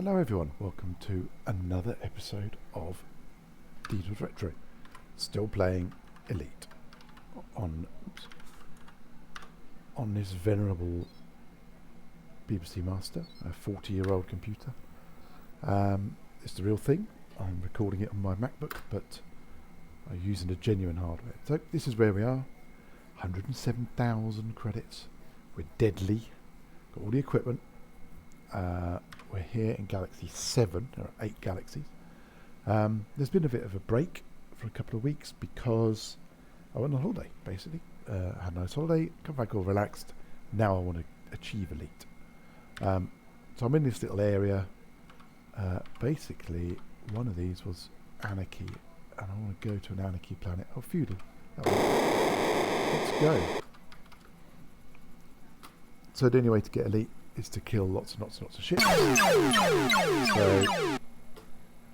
Hello everyone, welcome to another episode of DeedlesRetro. Still playing Elite on this venerable BBC Master, a 40-year-old computer. It's the real thing. I'm recording it on my MacBook, but I'm using the genuine hardware. So this is where we are. 107,000 credits. We're deadly. Got all the equipment. We're here in Galaxy 7. There are 8 galaxies. There's been a bit of a break for a couple of weeks because I went on holiday, basically. I had a nice holiday, come back all relaxed. Now I want to achieve Elite. So I'm in this little area. Basically, one of these was Anarchy, and I want to go to an Anarchy planet. Oh, Feudal. Let's go. So the only way to get Elite is to kill lots and lots and lots of ships. So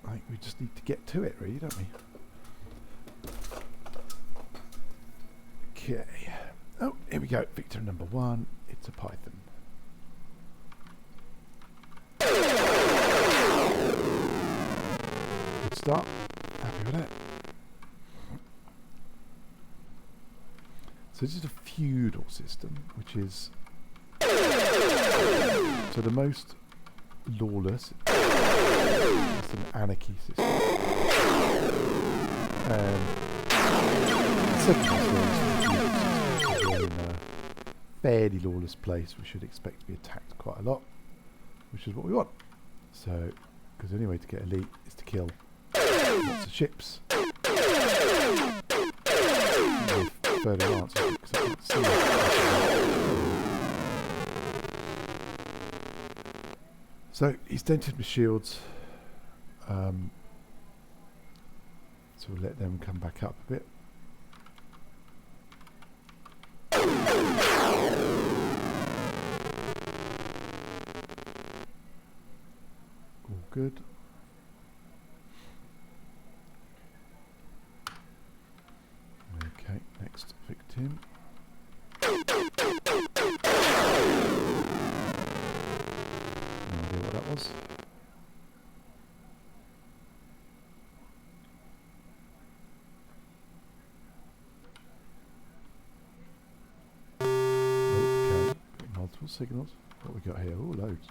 I think we just need to get to it, really, don't we? Okay. Oh, here we go. Victor number 1. It's a Python. Good start. Happy with it. So this is a feudal system, which is so the most lawless. It's an anarchy system. And the second most lawless is in a fairly lawless place. We should expect to be attacked quite a lot, which is what we want. So, because the only way to get Elite is to kill lots of ships. Further answer because I can't see it. So he's dented my shields, so we'll let them come back up a bit. All good. Okay, next victim. What that was. Okay, got multiple signals. What we got here? Oh, loads.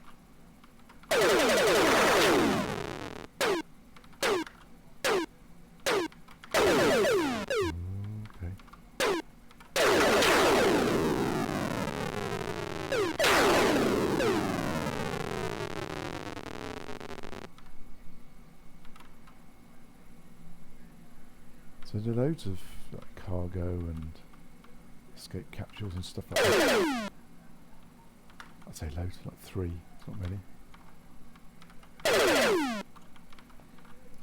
So there are loads of like, cargo and escape capsules and stuff like that. I'd say loads, like 3. It's not many.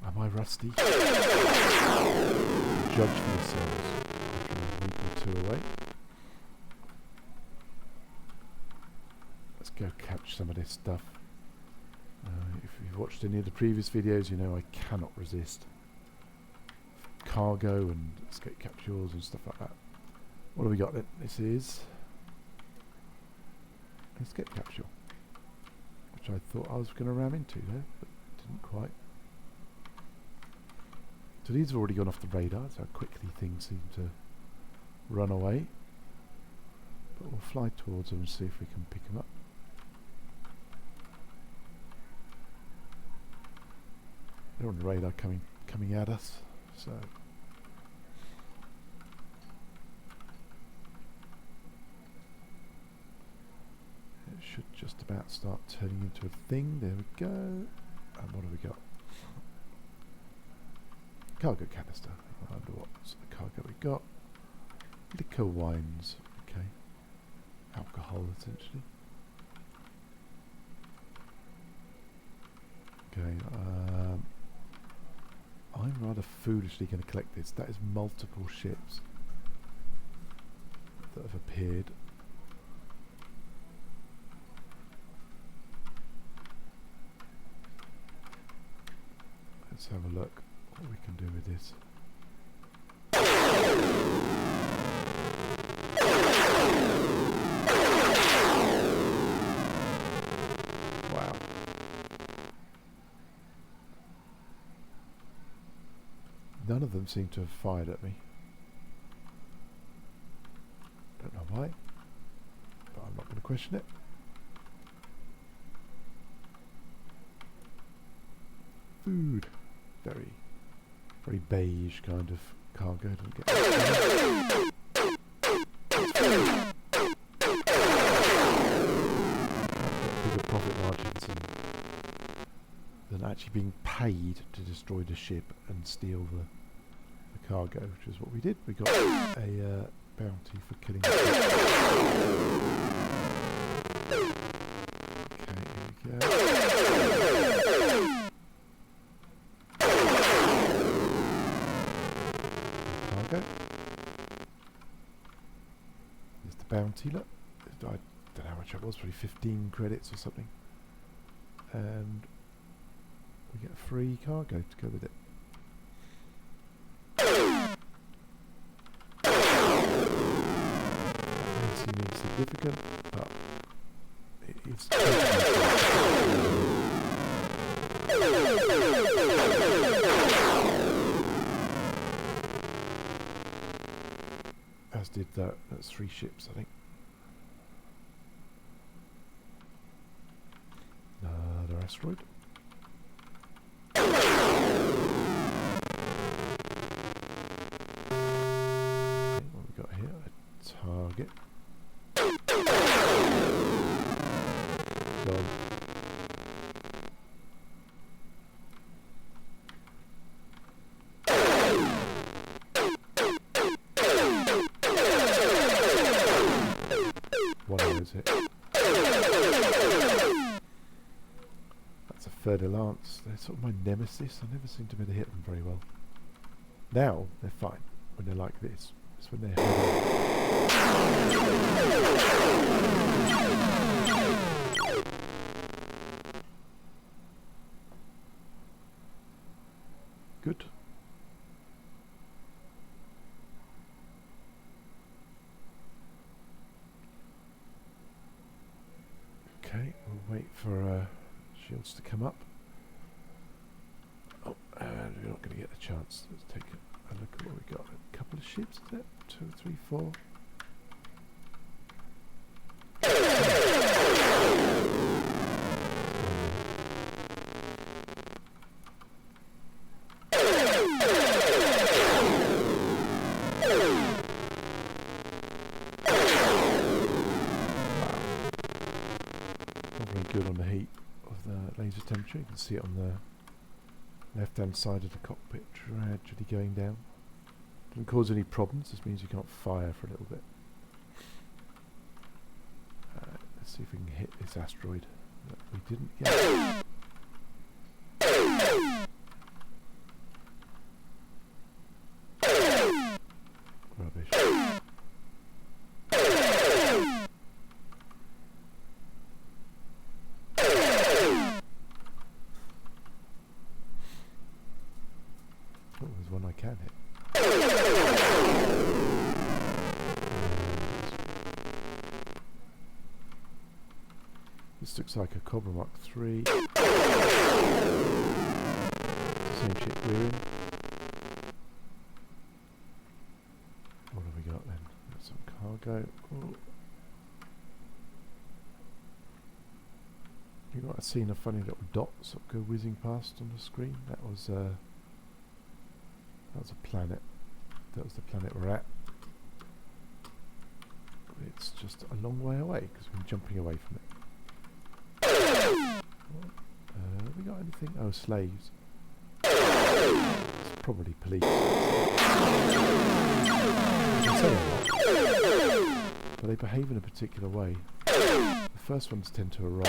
Am I rusty? Judge for yourselves after a week or 2 away. Let's go catch some of this stuff. If you've watched any of the previous videos, you know I cannot resist cargo and escape capsules and stuff like that. What have we got then? This is an escape capsule, which I thought I was going to ram into there, but didn't quite. So these have already gone off the radar. That's how quickly things seem to run away. But we'll fly towards them and see if we can pick them up. They're on the radar coming at us. So it should just about start turning into a thing. There we go. And what have we got? Cargo canister. I wonder what's the cargo we got. Liquor wines. Okay. Alcohol essentially. Okay. I'm rather foolishly going to collect this. That is multiple ships that have appeared. Let's have a look what we can do with this. None of them seem to have fired at me. Don't know why, but I'm not going to question it. Food. Very, very beige kind of cargo. Don't get bigger profit margins than actually being paid to destroy the ship and steal the cargo, which is what we did. We got a bounty for killing the ship. Okay, here we go. Cargo. There's the bounty, look. I don't know how much it was, probably 15 credits or something. And we get a free cargo to go with it. Seem insignificant, but it is. As did that. That's 3 ships, I think. Another asteroid. Okay, what we got here? A target. Gone. One of those hit. That's a fer de lance. They're sort of my nemesis. I never seem to be able to hit them very well. Now they're fine when they're like this. It's when they're good. Okay, we'll wait for shields to come up. Oh, and we're not going to get the chance. Let's take a look at what we got. A couple of ships, is it? 2, 3, 4. Good on the heat of the laser temperature. You can see it on the left hand side of the cockpit gradually going down. Doesn't cause any problems, this means you can't fire for a little bit. Let's see if we can hit this asteroid that we didn't get. Rubbish. Oh, there's one I can hit. This looks like a Cobra Mark III. Same ship we're in. What have we got then? Got some cargo. Ooh. You might have seen a funny little dot sort of go whizzing past on the screen. That was a planet. That was the planet we're at. It's just a long way away because we've been jumping away from it. Have we got anything? Oh, slaves. It's probably police. They say a lot, but they behave in a particular way. The first ones tend to arrive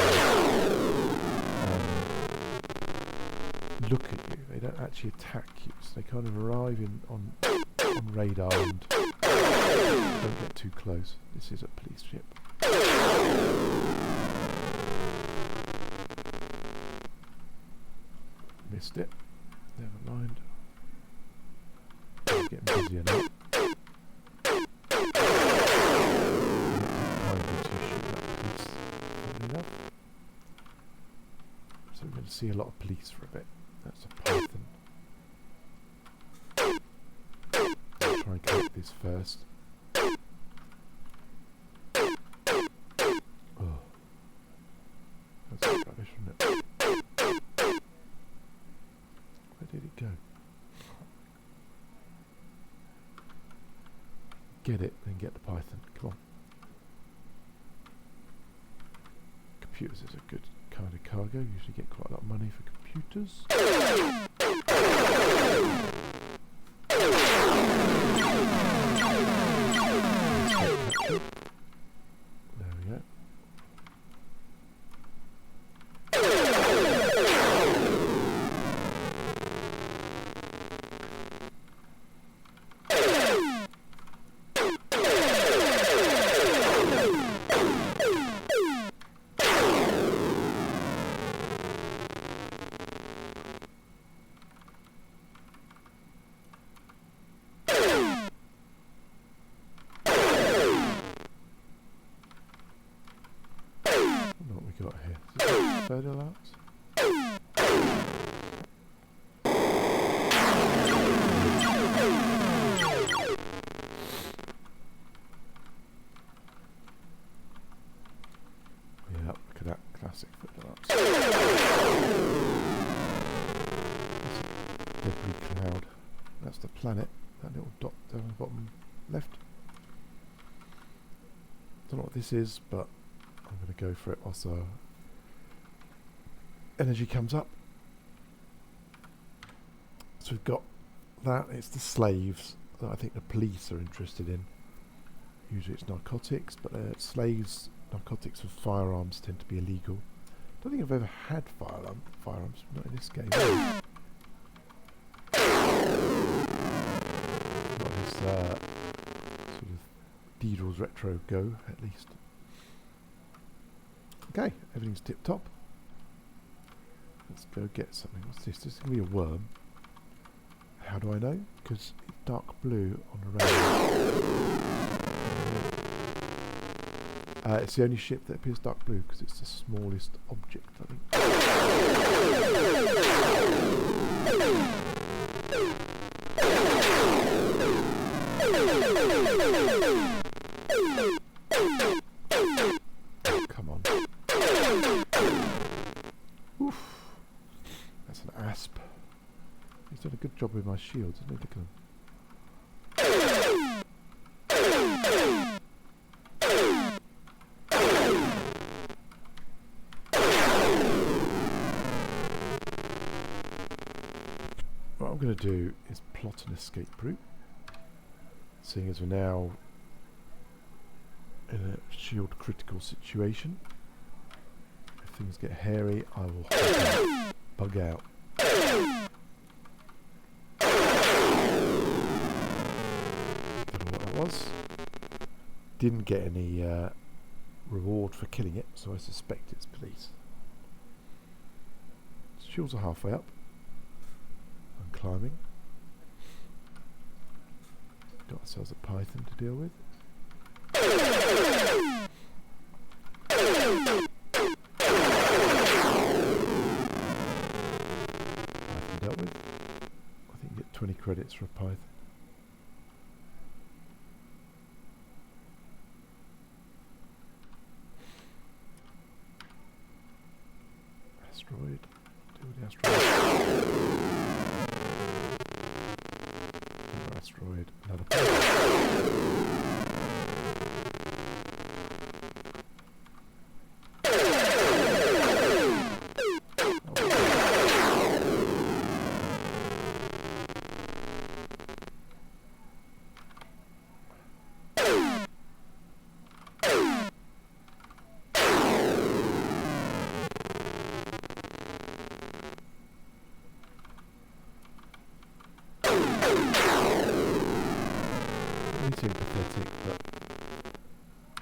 and look at you. They don't actually attack you. So they kind of arrive on radar and don't get too close. This is a police ship. Missed it. Never mind. It's getting busier now. So we're going to see a lot of police for a bit. That's a Python. is first. Oh. That's rubbish, isn't it? Where did it go? Get it, then get the Python. Come on. Computers is a good kind of cargo. Usually get quite a lot of money for computers. There we go. What we got here? Is it third alarms? Yeah, look at that classic third alarms. Debris cloud. That's the planet. That little dot down the bottom left. Don't know what this is, but I'm going to go for it whilst our energy comes up. So we've got that. It's the slaves that I think the police are interested in. Usually it's narcotics, but slaves, narcotics with firearms tend to be illegal. I don't think I've ever had firearms, not in this game. Not in this sort of DeedlesRetro go, at least. Okay, everything's tip top. Let's go get something. What's this? This is going to be a worm. How do I know? Because it's dark blue on the radar. It's the only ship that appears dark blue because it's the smallest object, I think. Come on. Oof. That's an asp. He's done a good job with my shields, isn't he? Look at him. What I'm going to do is plot an escape route, seeing as we're now in a shield critical situation. If things get hairy, I will bug out. Don't know what that was. Didn't get any reward for killing it, so I suspect it's police. Shields are halfway up. I'm climbing. Got ourselves a python to deal with. Python dealt with. I think you get 20 credits for a python. Asteroid. Deal with the asteroid. Another asteroid. Another python. Pathetic, but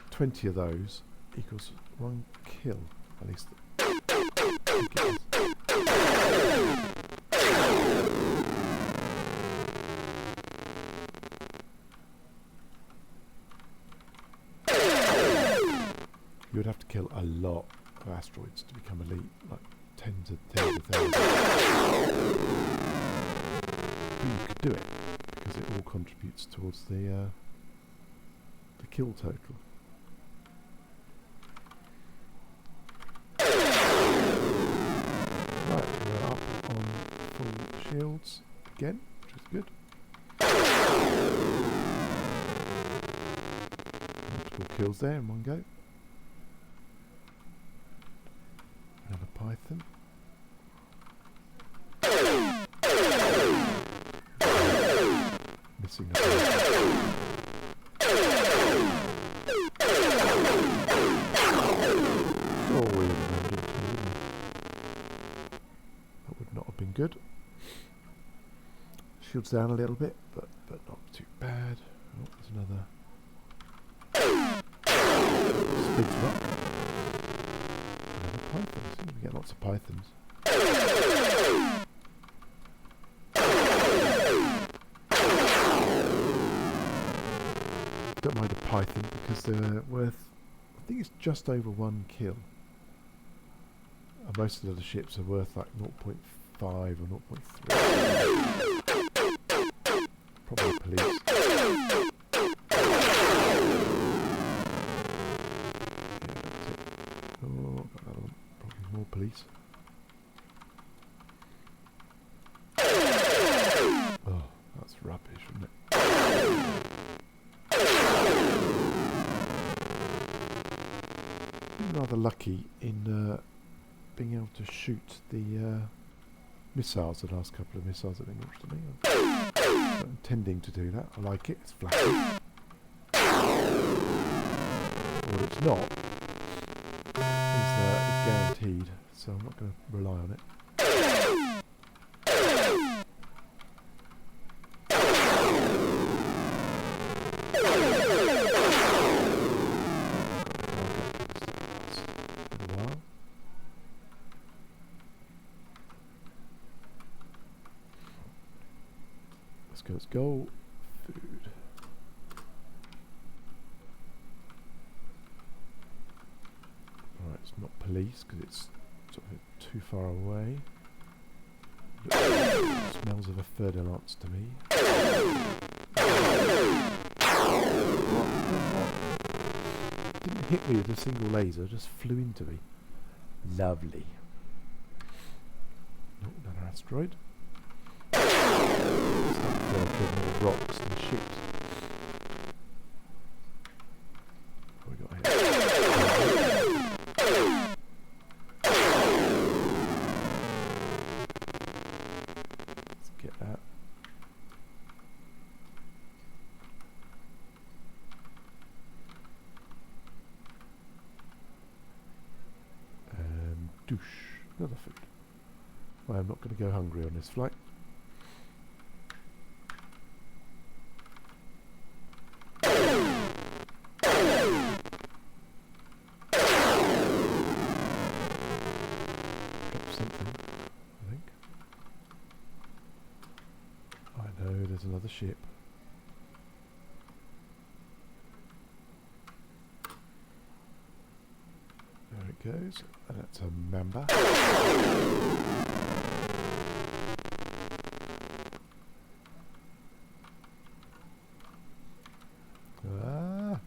20 of those equals 1 kill, at least. You would have to kill a lot of asteroids to become elite, like tens of thousands. But you could do it, because because it all contributes towards the kill total. Right, we're up on full shields again, which is good. Multiple kills there in one go. Another python. Missing a python. Oh, we would have landed too, wouldn't we? That would not have been good. Shields down a little bit, but not too bad. Oh, there's another. Spigs rock. Another python. Seems we get lots of pythons. Don't mind a python because they're worth, I think it's just over 1 kill. And most of the other ships are worth like 0.5 or 0.3. Probably police. Oh, got another one. Probably more police. Oh, that's rubbish, isn't it? Been rather lucky in being able to shoot the missiles. The last couple of missiles that have been launched at me. I'm not intending to do that. I like it. It's flashy. What it's not is guaranteed, so I'm not going to rely on it. Let's go. Food. Alright, it's not police because it's sort of too far away. Smells of a fer-de-lance to me. What? Didn't hit me with a single laser, just flew into me. Lovely. Oh, another asteroid. More rocks and ships. What have we got here? Let's get that. And douche. Another food. Well, I'm not going to go hungry on this flight. Another ship. There it goes. And that's a mamba. Ah.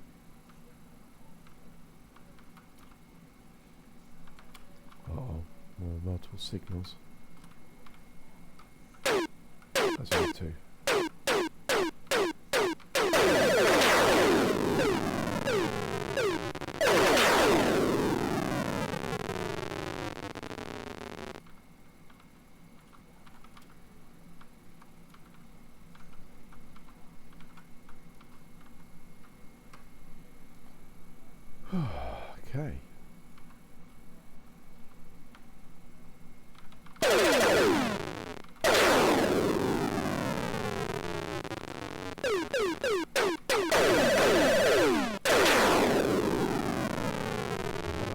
Uh-oh. More multiple signals. That's only 2. Okay. That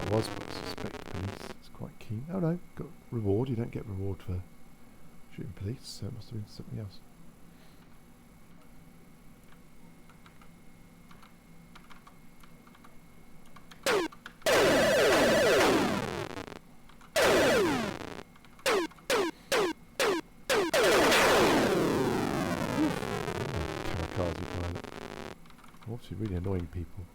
was, but I suspect police is quite keen. Oh no, got reward. You don't get reward for shooting police, so it must have been something else. obviously really annoying people.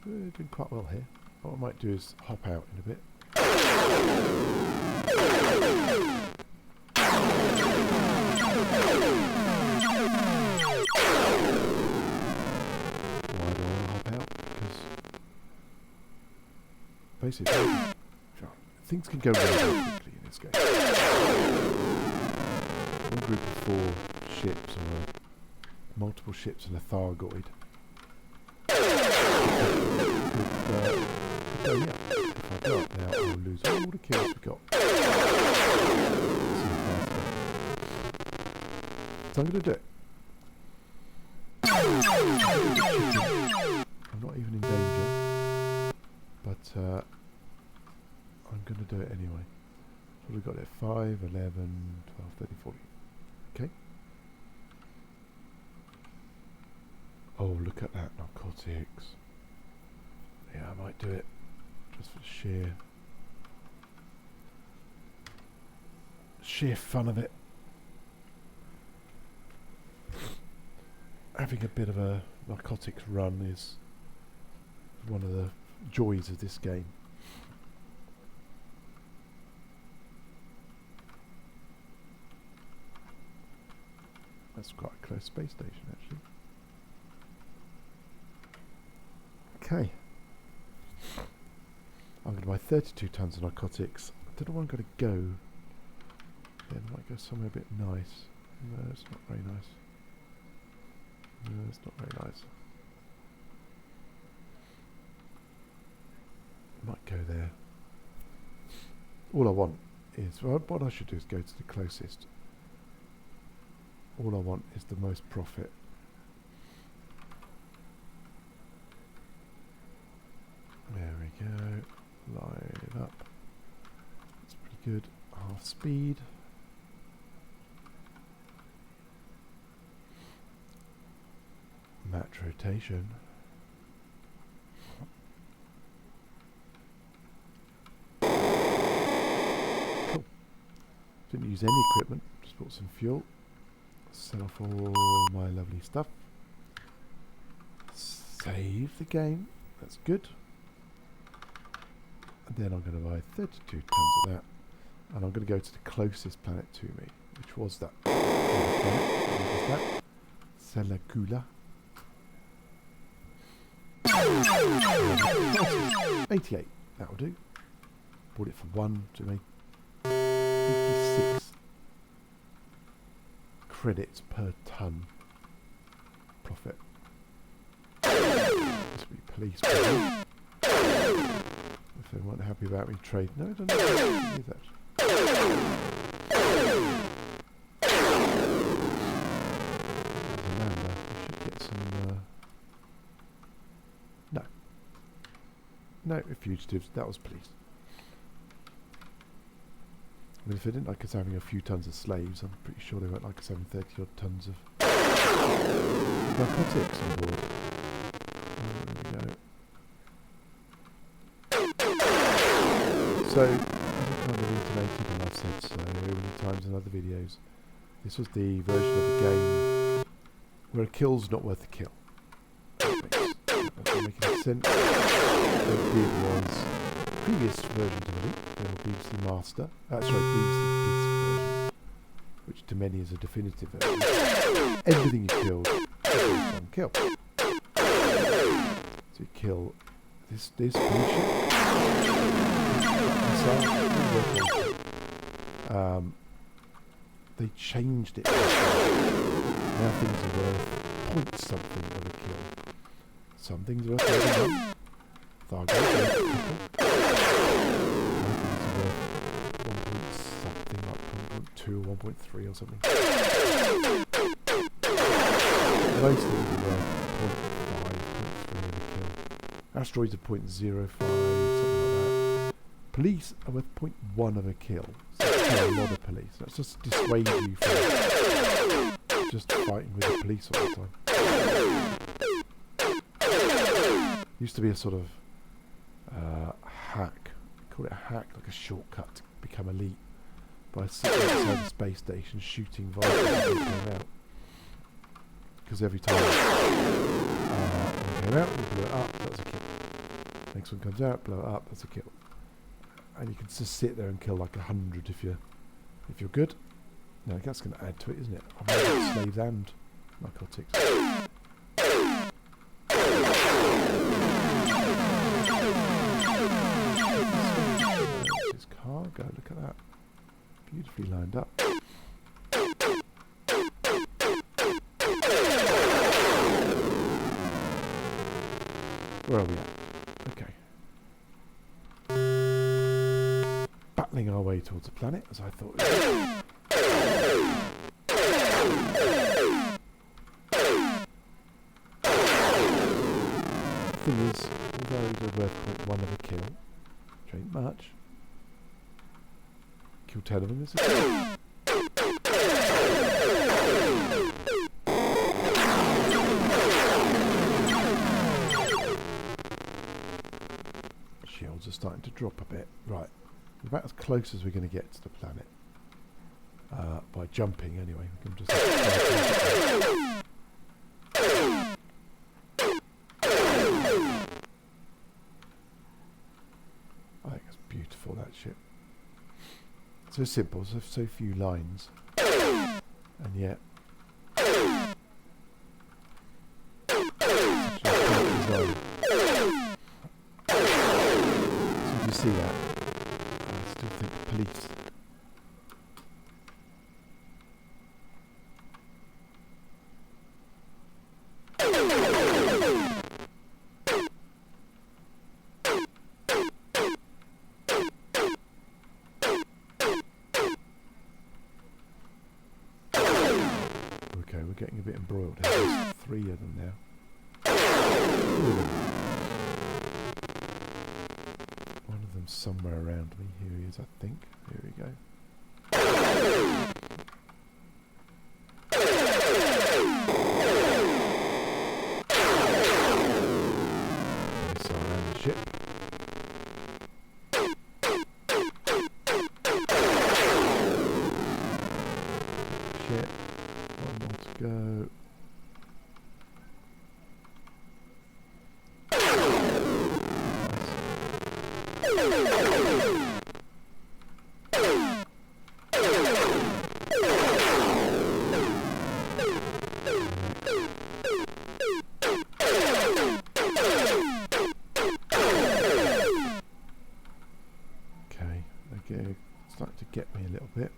We're doing quite well here. What I might do is hop out in a bit. Why do I want to hop out? Because basically things can go very quickly in this game. One group of 4 ships, or multiple ships and a Thargoid. So yeah, if I go up now, I'll lose all the kills we got. So I'm going to do it. I'm not even in danger, but I'm going to do it anyway. So we've got it 5, 11, 12, 13, 14. Okay. Oh, look at that narcotics. Yeah, I might do it just for sheer fun of it. Having a bit of a narcotics run is one of the joys of this game. That's quite a close space station, actually. Okay. I'm going to buy 32 tons of narcotics. I don't know where I'm going to go. Then I might go somewhere a bit nice. No, it's not very nice. No, it's not very nice. I might go there. All I want is, well, what I should do is go to the closest. All I want is the most profit. There we go. Line it up. That's pretty good. Half speed. Match rotation. Cool. Didn't use any equipment, just bought some fuel. Sell off all my lovely stuff. Save the game. That's good. And then I'm going to buy 32 tons of that. And I'm going to go to the closest planet to me, which was that. Selagula. 88. That'll do. Bought it for 1 to make 56 credits per ton profit. This will be police. If they weren't happy about me trade. No, I don't know. Use that. Amanda, I should get some. No, fugitives. That was police. I mean, if they didn't like us having a few tons of slaves, I'm pretty sure they won't like us having 30 odd tons of narcotics on board. There we go. So, as I kind of intimated, and I've said so many times in other videos, this was the version of the game where a kill's not worth a kill. That doesn't make any sense. What they did was previous versions of it, the BBC Master, BBC Disc version, which to many is a definitive version. Everything you killed is one kill. So you kill this bullshit. They changed it. Now things are worth point something of a kill. Some things are worth 31. Thargo, one point something, like 1.2 or 1.3 or something. Most things are worth 0.5, 0.3 of a kill. Asteroids are 0.05, something like that. Police are worth 0.1 of a kill. So that's a lot of police. That's just dissuade you from just fighting with the police all the time. Used to be a sort of hack. Call it a hack, like a shortcut to become elite. By sitting outside the space station shooting Vikings as they came out. Because every time one came out, you blow it up, that's a kill. Next one comes out, blow it up, that's a kill. And you can just sit there and kill like 100 if you're good. No, that's going to add to it, isn't it? I've got slaves and narcotics. It's cargo, look at that. Beautifully lined up. Where are we at? Okay. Battling our way towards the planet, as I thought it was. The thing is, although they're worth 0.1 of a kill, which ain't much, kill 10 of them is a kill. Shields are starting to drop a bit. Right, we're about as close as we're going to get to the planet. By jumping, anyway. We can just. I think it's beautiful, that ship. So simple, so few lines, and yet such a great design. So you see that, I still think police. Okay, we're getting a bit embroiled here. There's 3 of them now. 2 of them. One of them's somewhere around me. Here he is, I think. Here we go. Missile around the ship. Shit. One more to go. Okay, they're starting to get me a little bit.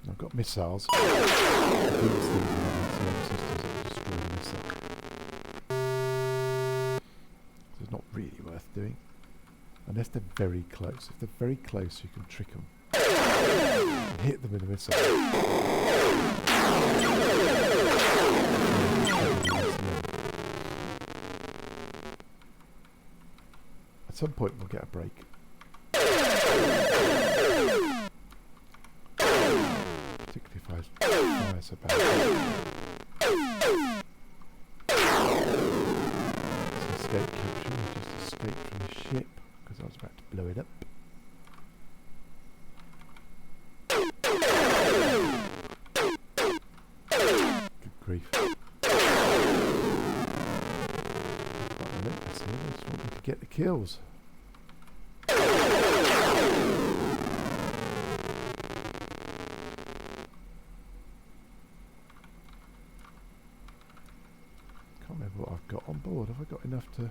I've got missiles. These things are having systems that destroy the missile. So it's not really worth doing. Unless they're very close. If they're very close, you can trick them. And hit them with a missile. At some point we'll get a break. Particularly if I fire so bad. It's escape capture. I just escaped from the ship because I was about to blow it up. Good grief. Relentlessly, they just want me to get the kills. Can't remember what I've got on board. Have I got enough to...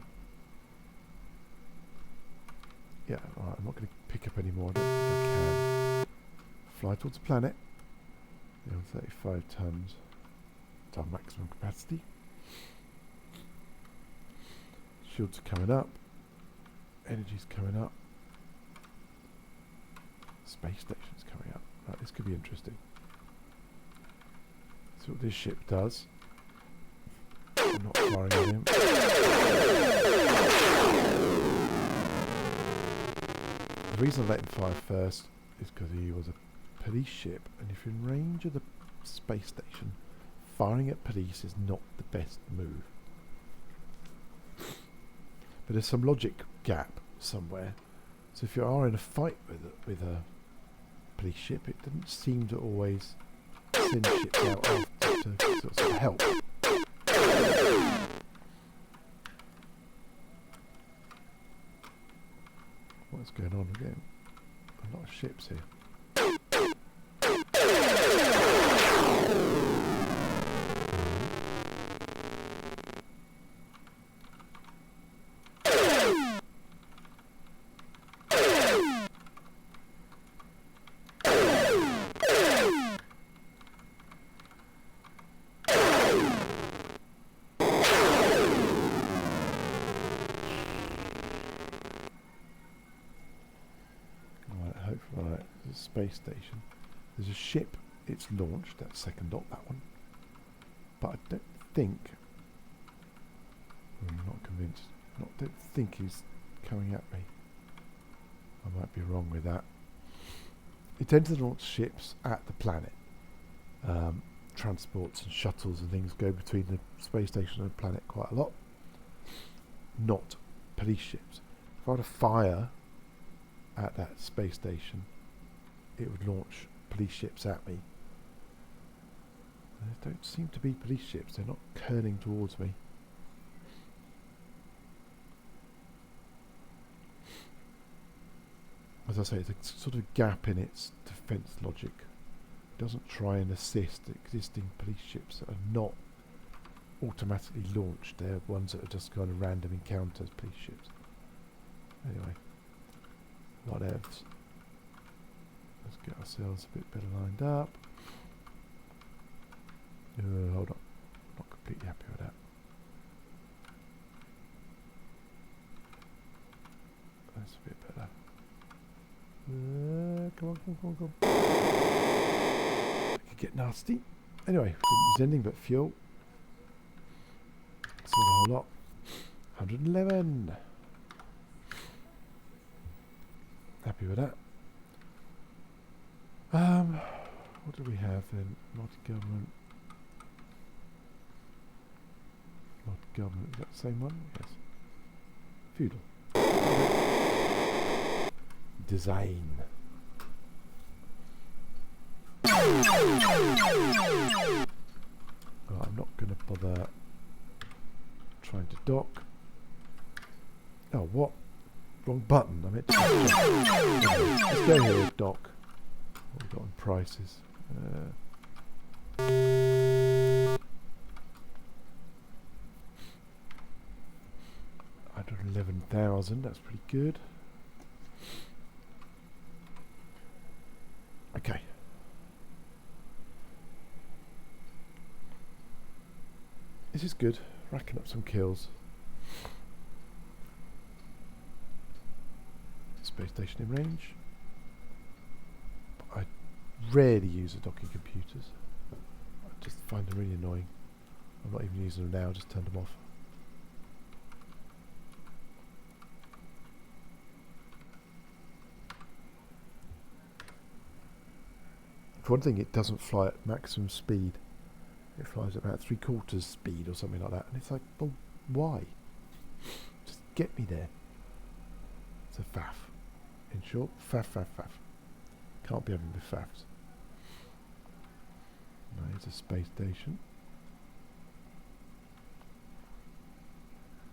Yeah, alright, I'm not going to pick up any more. I don't think I can. Fly towards the planet. 35 tons. our maximum capacity. Shields are coming up. Energy's coming up. Space station's coming up. Right, this could be interesting. See what this ship does. I'm not firing at him. The reason I let him fire first is because he was a police ship, and if you're in range of the space station, firing at police is not the best move. But there's some logic gap somewhere. So if you are in a fight with a police ship, it doesn't seem to always send ships out after to sort of help. What's going on again? A lot of ships here. Right, there's a space station. There's a ship. It's launched. That second dot, that one. But I don't think. I'm not convinced. Don't think he's coming at me. I might be wrong with that. It tends to launch ships at the planet. Transports and shuttles and things go between the space station and the planet quite a lot. Not police ships. If I were to fire at that space station, it would launch police ships at me. There don't seem to be police ships. They're not curling towards me. As I say, it's a sort of gap in its defence logic. It doesn't try and assist existing police ships that are not automatically launched. They're ones that are just kind of random encounters, police ships. Anyway, whatevs. Let's get ourselves a bit better lined up. Hold on. Not completely happy with that. That's a bit better. Come on. It could get nasty. Anyway, we didn't use anything but fuel. That's not a whole lot. 111. Happy with that. What do we have then? Multi-government. Multi-government, is that the same one? Yes. Feudal. Design. Right, I'm not going to bother trying to dock. Oh, what? Wrong button. I meant to. Let's go here, dock. What have we got on prices? 111,000. That's pretty good. Okay. This is good. Racking up some kills. Space station in range. I rarely use the docking computers. I just find them really annoying. I'm not even using them now, just turned them off. For one thing, it doesn't fly at maximum speed. It flies at about 3/4 speed or something like that. And it's like, well, why? Just get me there. It's a faff. In short, faff. Can't be having with faffs. Now here's a space station.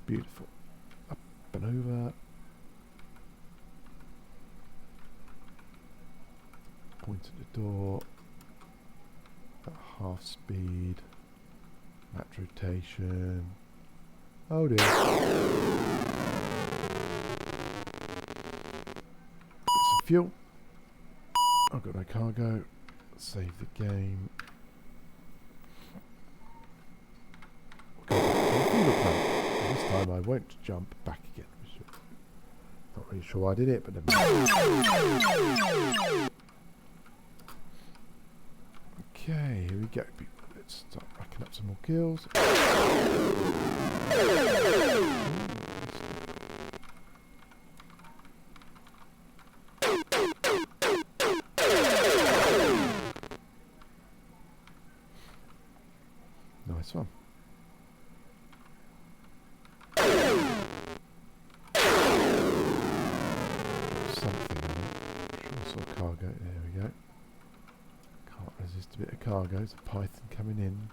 Beautiful. Up and over. Point at the door. At half speed. Mat rotation. Oh dear. Some fuel. I've got no cargo. Save the game. time I won't jump back again. Not really sure why I did it, but never mind. Okay, here we go. Let's start racking up some more kills. Nice one. Something in it. Sure I saw cargo. There we go. Can't resist a bit of cargo. There's a python coming in.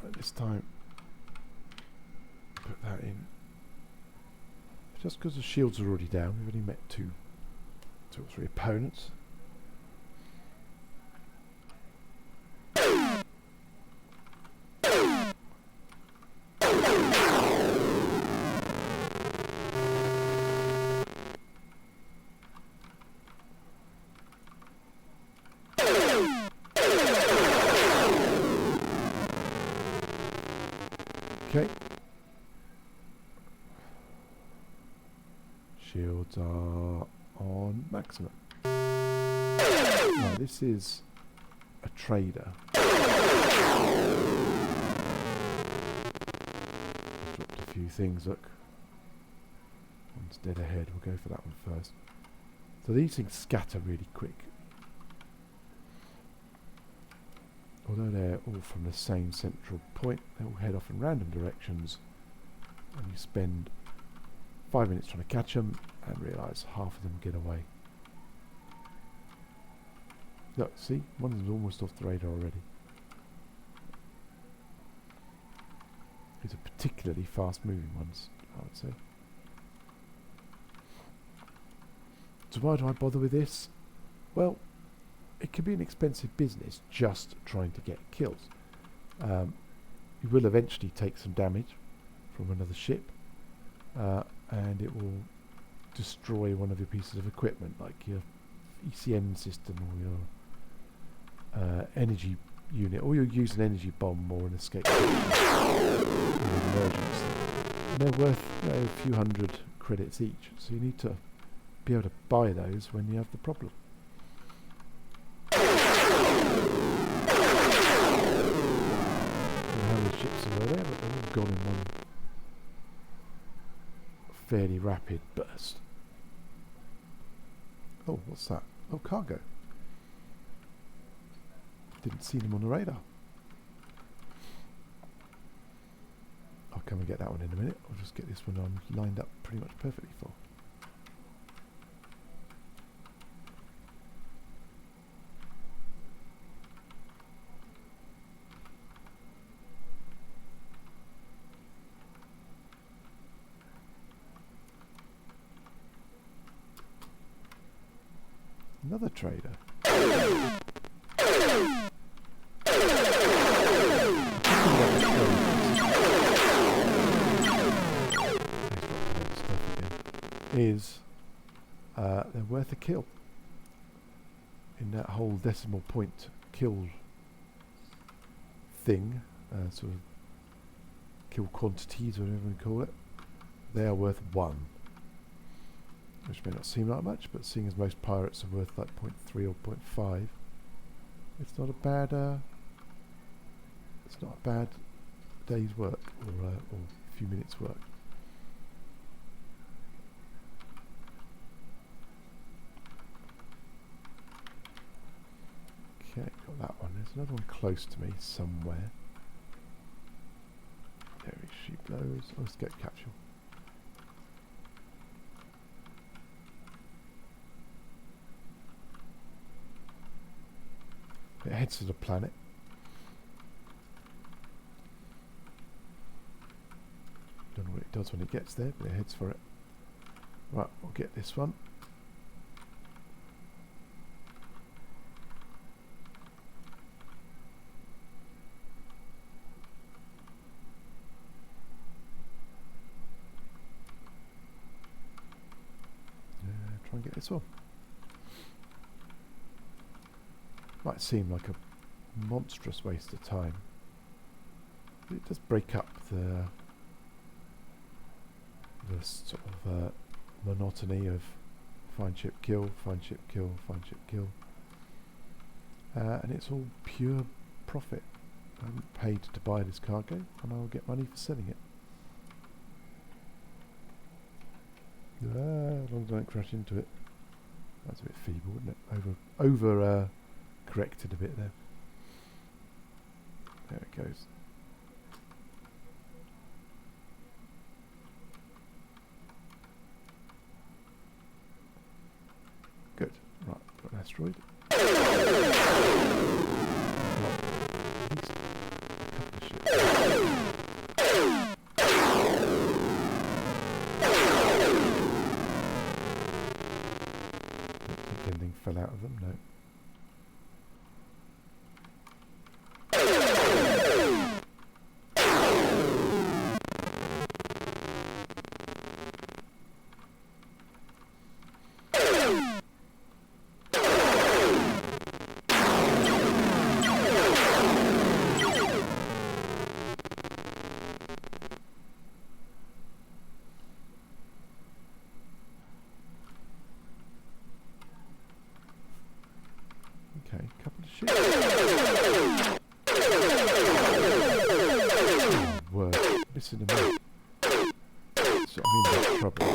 Right, this time put that in. Just because the shields are already down, we've only met two or three opponents. Okay. Shields are on maximum. Now this is a trader. Dropped a few things, look. One's dead ahead, we'll go for that one first. So these things scatter really quick. Although they're all from the same central point, they all head off in random directions, and you spend 5 minutes trying to catch them and realise half of them get away. Look, see? One of them's almost off the radar already. These are particularly fast moving ones, I would say. So why do I bother with this? Well, it can be an expensive business just trying to get kills. You will eventually take some damage from another ship, and it will destroy one of your pieces of equipment, like your ECM system or your energy unit, or you'll use an energy bomb or an escape in an emergency. And they're worth a few hundred credits each, so you need to be able to buy those when you have the problem. Ships are there, but they're all gone in one fairly rapid burst. Oh, what's that? Oh, cargo. Didn't see them on the radar. I'll come and get that one in a minute. I'll just get this one on lined up pretty much perfectly for. Another trader. Is they're worth a kill in that whole decimal point kill thing, sort of kill quantities or whatever we call it. They are worth 1. Which may not seem like much, but seeing as most pirates are worth like 0.3 or 0.5, it's not a bad day's work or a few minutes work. Okay, got that one. There's another one close to me somewhere. There she blows. Oh, escape capsule. It heads to the planet. Don't know what it does when it gets there, but it heads for it. Right, we'll get this one. Try and get this one. Might seem like a monstrous waste of time. But it does break up the sort of monotony of find ship, kill, find ship, kill, find ship, kill. And it's all pure profit. I haven't paid to buy this cargo, and I'll get money for selling it. As long as I don't crash into it. That's a bit feeble, isn't it? Over corrected a bit there. There it goes. Good. Right, got an asteroid. Anything fell out of them? No. Okay, couple of ships. Oh, word. Missing them all. So I'm in big trouble.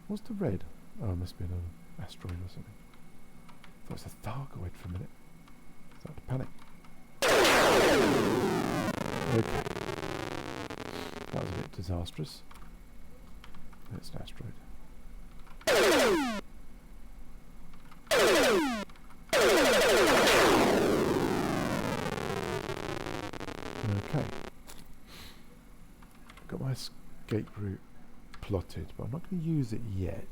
What's the red? Oh, it must be another asteroid or something. I thought it was a Thargoid for a minute. Started to panic. Okay. That was a bit disastrous. It's an asteroid. Okay. Got my escape route plotted, but I'm not going to use it yet.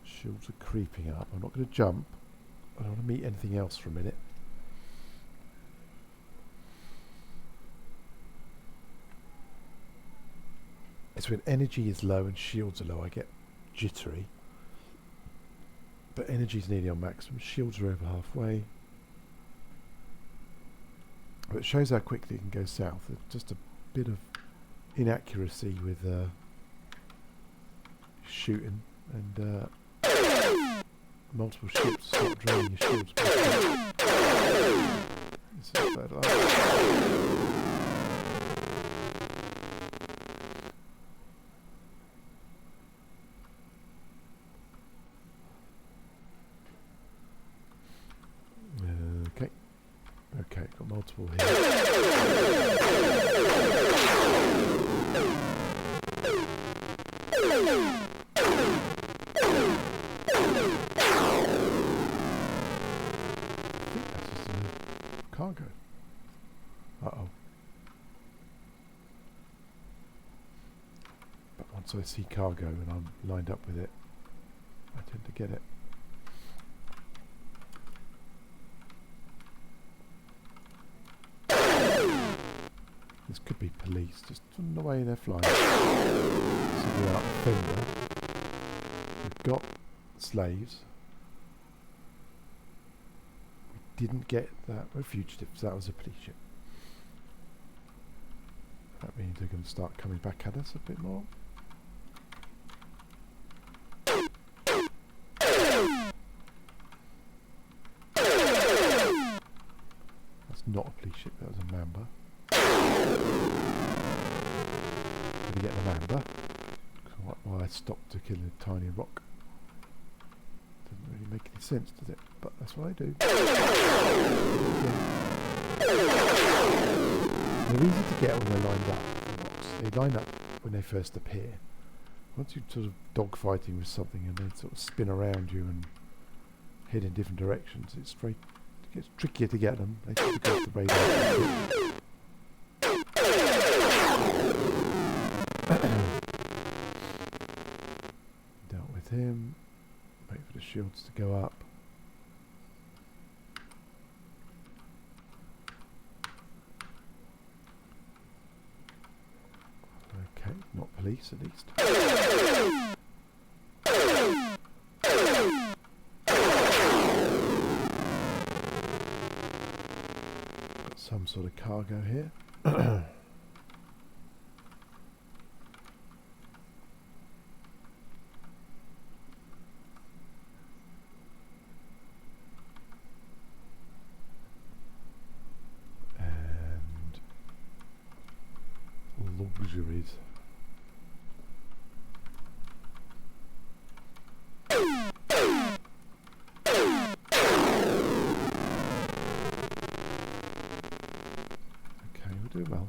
Shields are creeping up. I'm not going to jump. I don't want to meet anything else for a minute. It's when energy is low and shields are low, I get jittery. But energy is nearly on maximum. Shields are over halfway. But it shows how quickly it can go south. There's just a bit of inaccuracy with shooting, and multiple ships start draining your shields. This is bad luck. Okay, got multiple here. I think that's just a cargo. Uh-oh. But once I see cargo and I'm lined up with it, I tend to get it. This could be police, just from the way they're flying. So we are offender. We've got slaves. We didn't get that. We're fugitives. That was a police ship. That means they're going to start coming back at us a bit more. That's not a police ship. That was a mamba. Did we get the mamba? Why I stopped to kill a tiny rock. Doesn't really make any sense, does it? But that's what I do. They're easy to get when they're lined up. They line up when they first appear. Once you're sort of dogfighting with something and they sort of spin around you and head in different directions, it gets trickier to get them. They tend to go off the radar. Dealt with him. Wait for the shields to go up. Okay, not police at least. Got some sort of cargo here. Luxuries. Okay, we'll do well.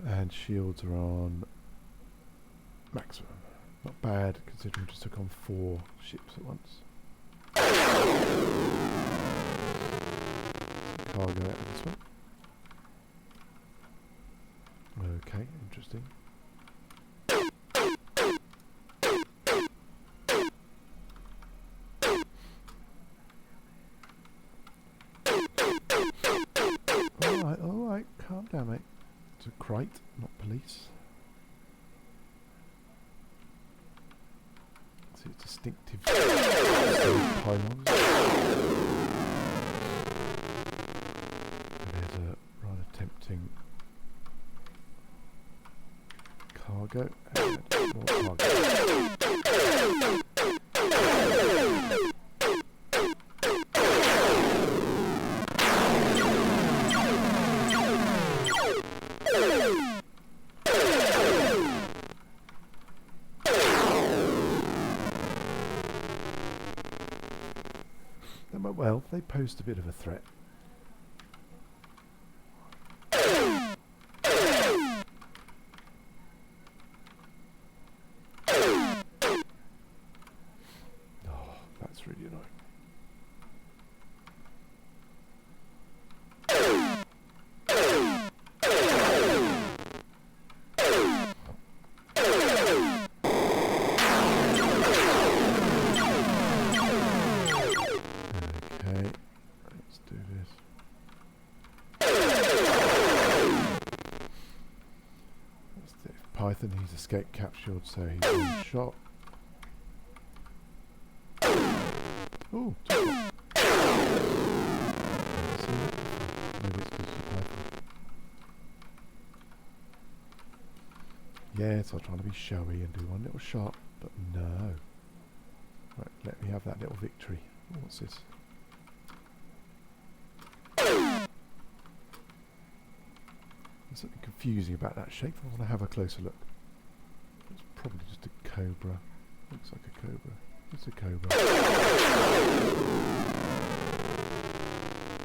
And shields are on maximum. Not bad considering we just took on 4 ships at once. Some cargo out of this one. Okay, interesting. Alright, calm down, mate. It's a crate, not police. See, it's distinctive pylons. There's a rather tempting cargo and more cargo. Well, they posed a bit of a threat. Oh, that's really annoying. Python, he's escape captured, so he's one shot. Ooh, maybe it's because of Python. Yes, I was trying to be showy and do one little shot, but no. Right, let me have that little victory. What's this? There's something confusing about that shape. I want to have a closer look. It's probably just a cobra. Looks like a cobra. It's a cobra.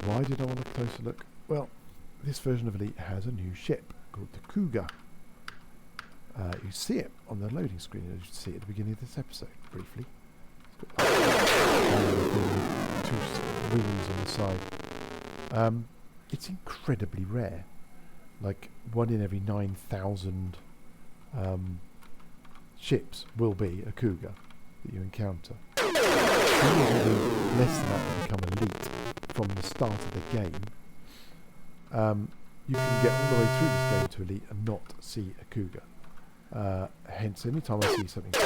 Why did I want a closer look? Well, this version of Elite has a new ship called the Cougar. You see it on the loading screen, as you see at the beginning of this episode, briefly. It's got like 2 wings on the side. It's incredibly rare. Like 1 in every 9,000 ships will be a Cougar. that you encounter. Usually less than that to become elite from the start of the game. You can get all the way through this game to elite and not see a cougar. Hence, anytime I see something I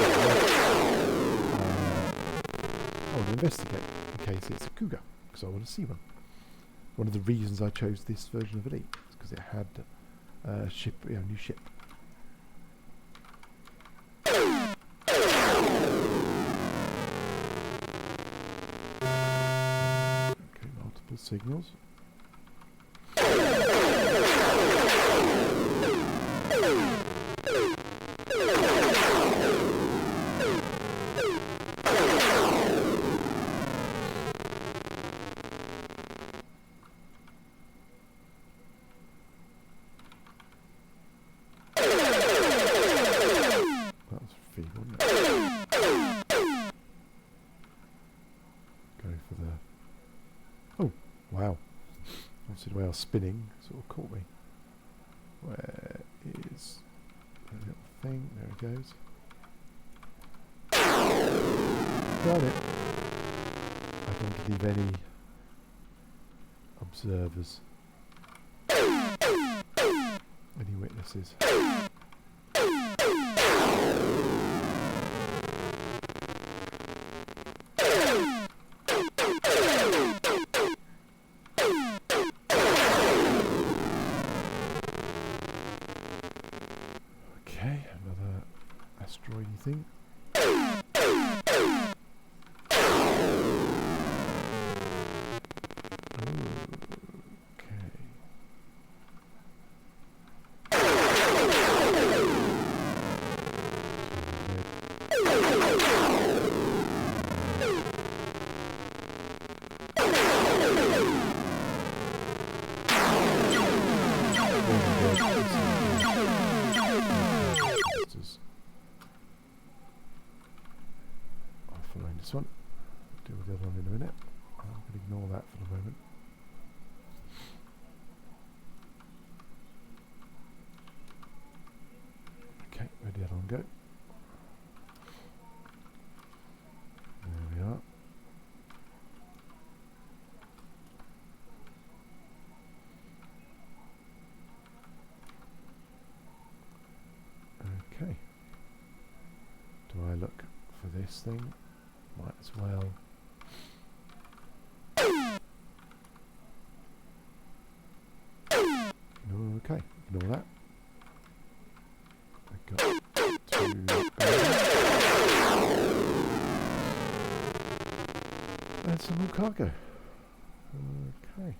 want to investigate in case it's a cougar, because I want to see one. One of the reasons I chose this version of Elite is because it had a ship, new ship. Okay, multiple signals. The way I was spinning sort of caught me. Where is the little thing? There it goes. Got it. I don't want to leave any observers, any witnesses. Thing. This one. Deal with the other one in a minute. I'm going to ignore that for the moment. Okay, where'd the other one go? There we are. Okay. Do I look for this thing? Might as well. Okay, ignore that. I got to and some more cargo. Okay.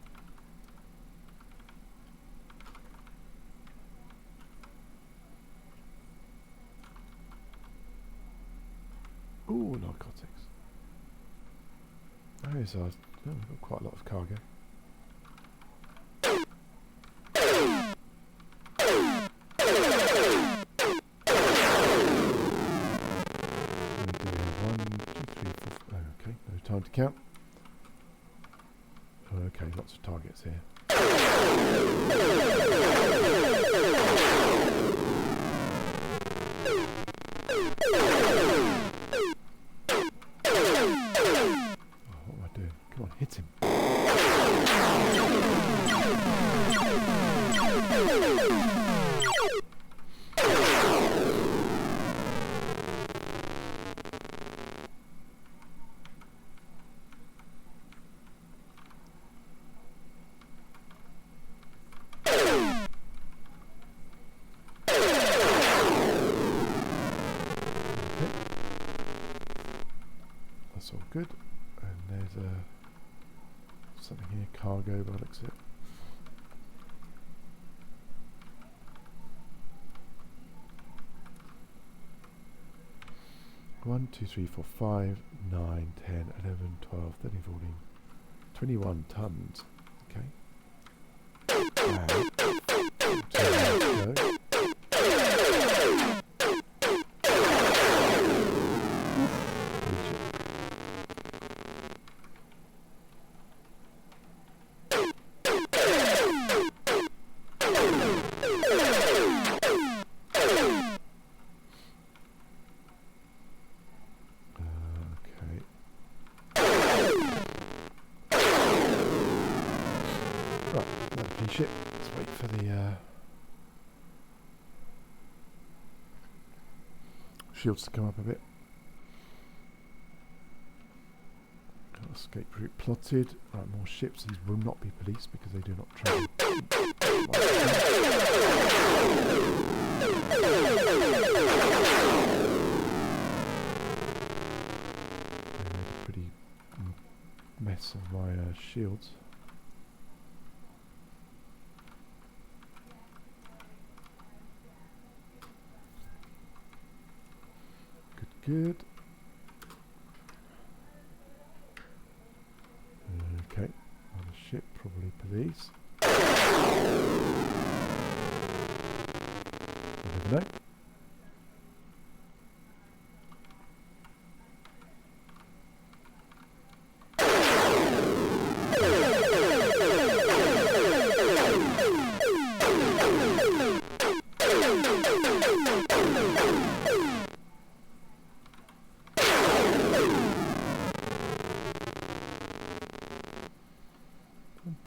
Ooh, narcotics. We've got quite a lot of cargo. We do have 1, 2, 3, 4. Oh, okay, no time to count. Oh, okay, lots of targets here. Come on, hit him. Okay. That's all good. And there's something here, cargo by the looks of it. One, 2, 3, 4, 5, 9, 10, 11, 12, 13, 14, 21 tons. Okay. And go. shields to come up a bit. Got escape route plotted. Right, more ships. These will not be police because they do not travel. Pretty mess of my shields. Good. Okay, another ship, probably police. You never know.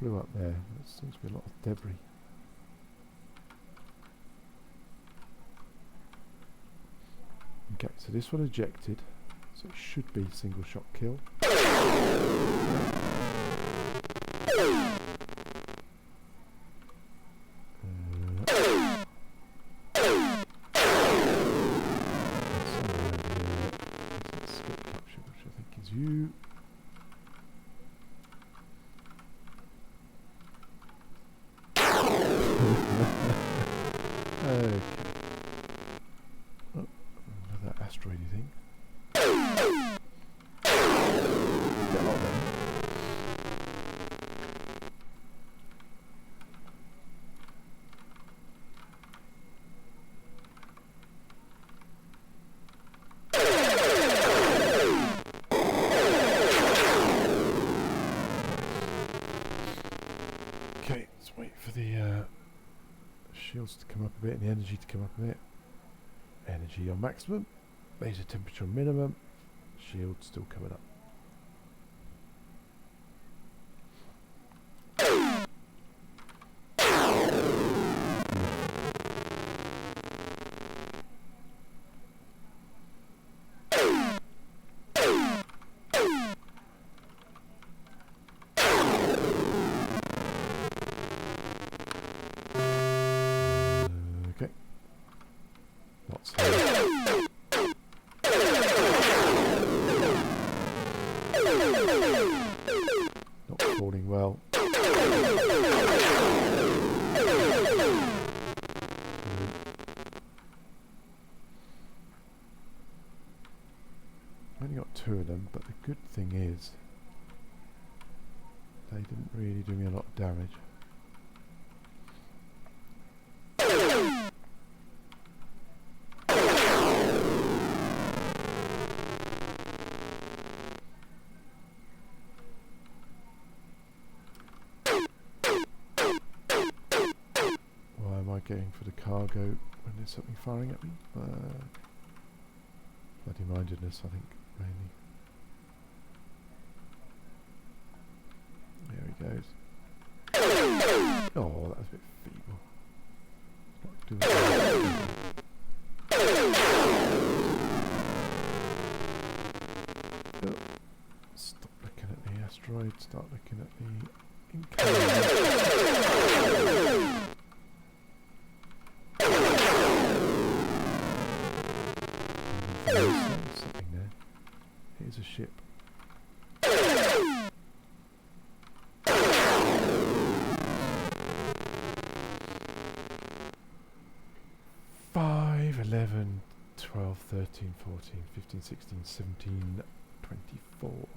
Blew up there. There seems to be a lot of debris. Okay, so this one ejected, so it should be single shot kill. Escape capture, which I think is you. Okay. Oh, another asteroidy thing. Get a lot of them. Okay, let's wait for the shields to come up a bit and the energy to come up a bit. Energy on maximum, laser temperature on minimum, shield still coming up. Okay. Lots here. Not falling well. Only got 2 of them, but the good thing is they didn't really do me a lot of damage. Why am I going for the cargo when there's something firing at me? Bloody-mindedness, I think, mainly. There he goes. Oh, that was a bit feeble. Not doing oh. Stop looking at the asteroid, start looking at the incoming. Something there. Here's a ship. Five, 11, 12, 13, 14, 15, 16, 17, 24.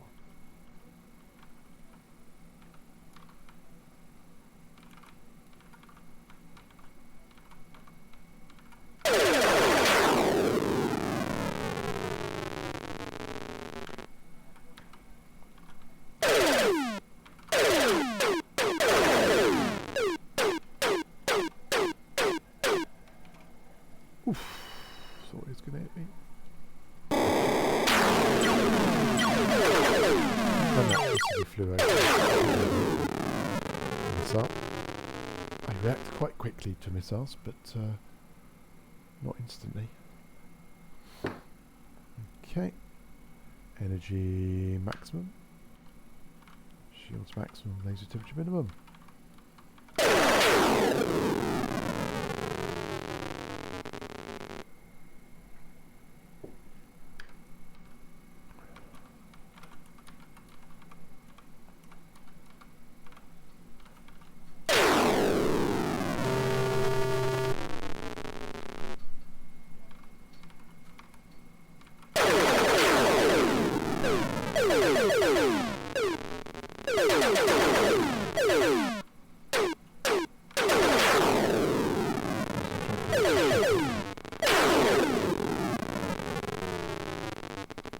Oof, thought it was going to hit me. Flew over. Missile. I react quite quickly to missiles, but not instantly. Okay. Energy maximum. Shields maximum. Laser temperature minimum.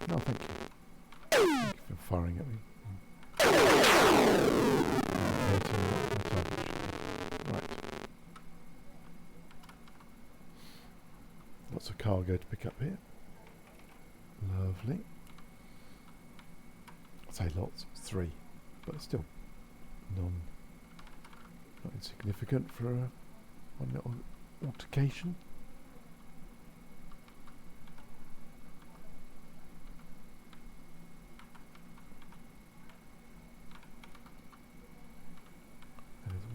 No, thank you. Thank you for firing at me. Right. Lots of cargo to pick up here. Lovely. I'd say lots, 3, but still not insignificant for one little altercation.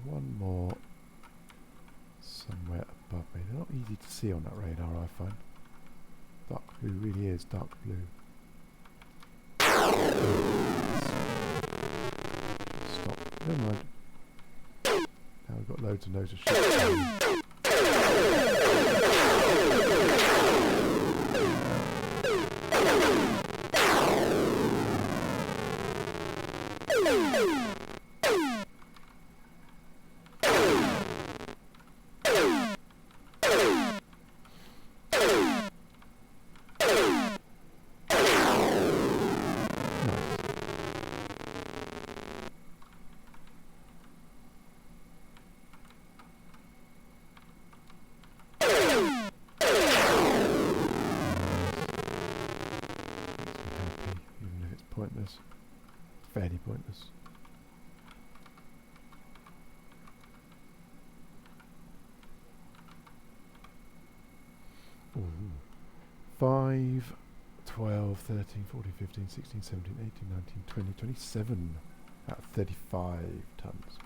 One more somewhere above me. They're not easy to see on that radar, I find. Dark blue really is dark blue. Stop. Never mind. Now we've got loads and loads of shit. Pointless. Fairly pointless. Ooh. 5, 12, 13, 14, 15, 16, 17, 18, 19, 20, 27 at 35 tons.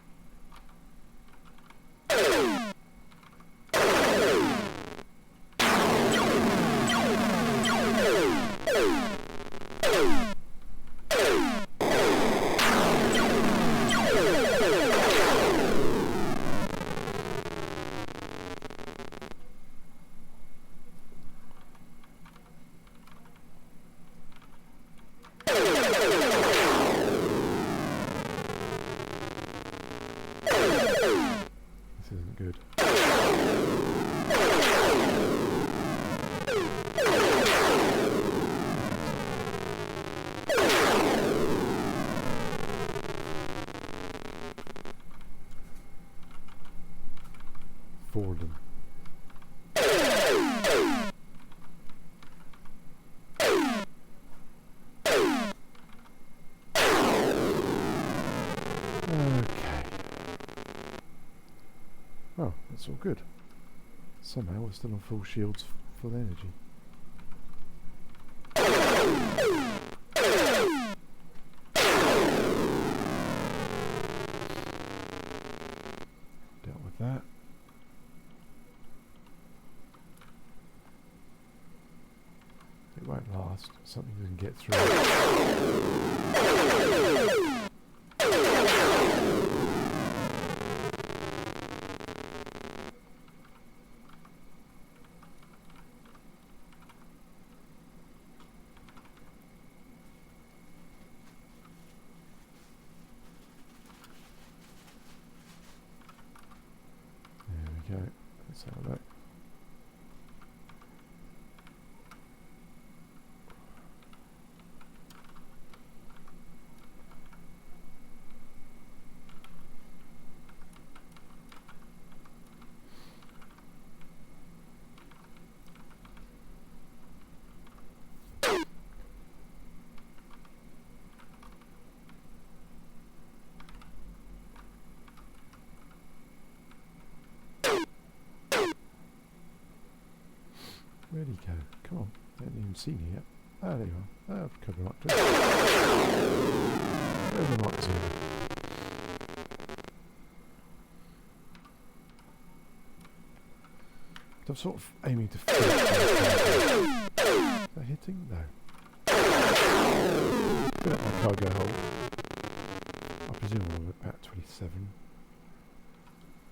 This isn't good. For them. Okay. Oh, that's all good. Somehow we're still on full shields, full energy. Dealt with that. It won't last. Something we can get through. There we go. Let's have a look. Where'd he go? Come on, I haven't even seen you yet. Ah, there you are. I've covered Mark 2. Over Mark 0. I'm sort of aiming to fit. Is that hitting? No. Fill up my cargo hold. I presume I'm about 27.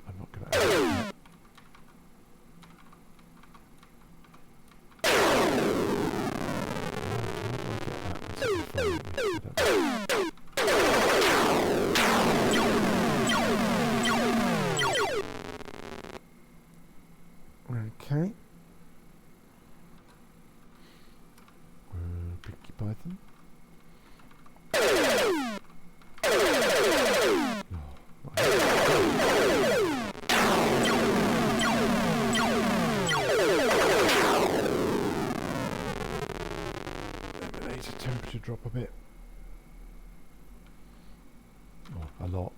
I'm not going to add that. Okay. Pinky Python. Eliminator temperature drop a bit. Oh, a lot.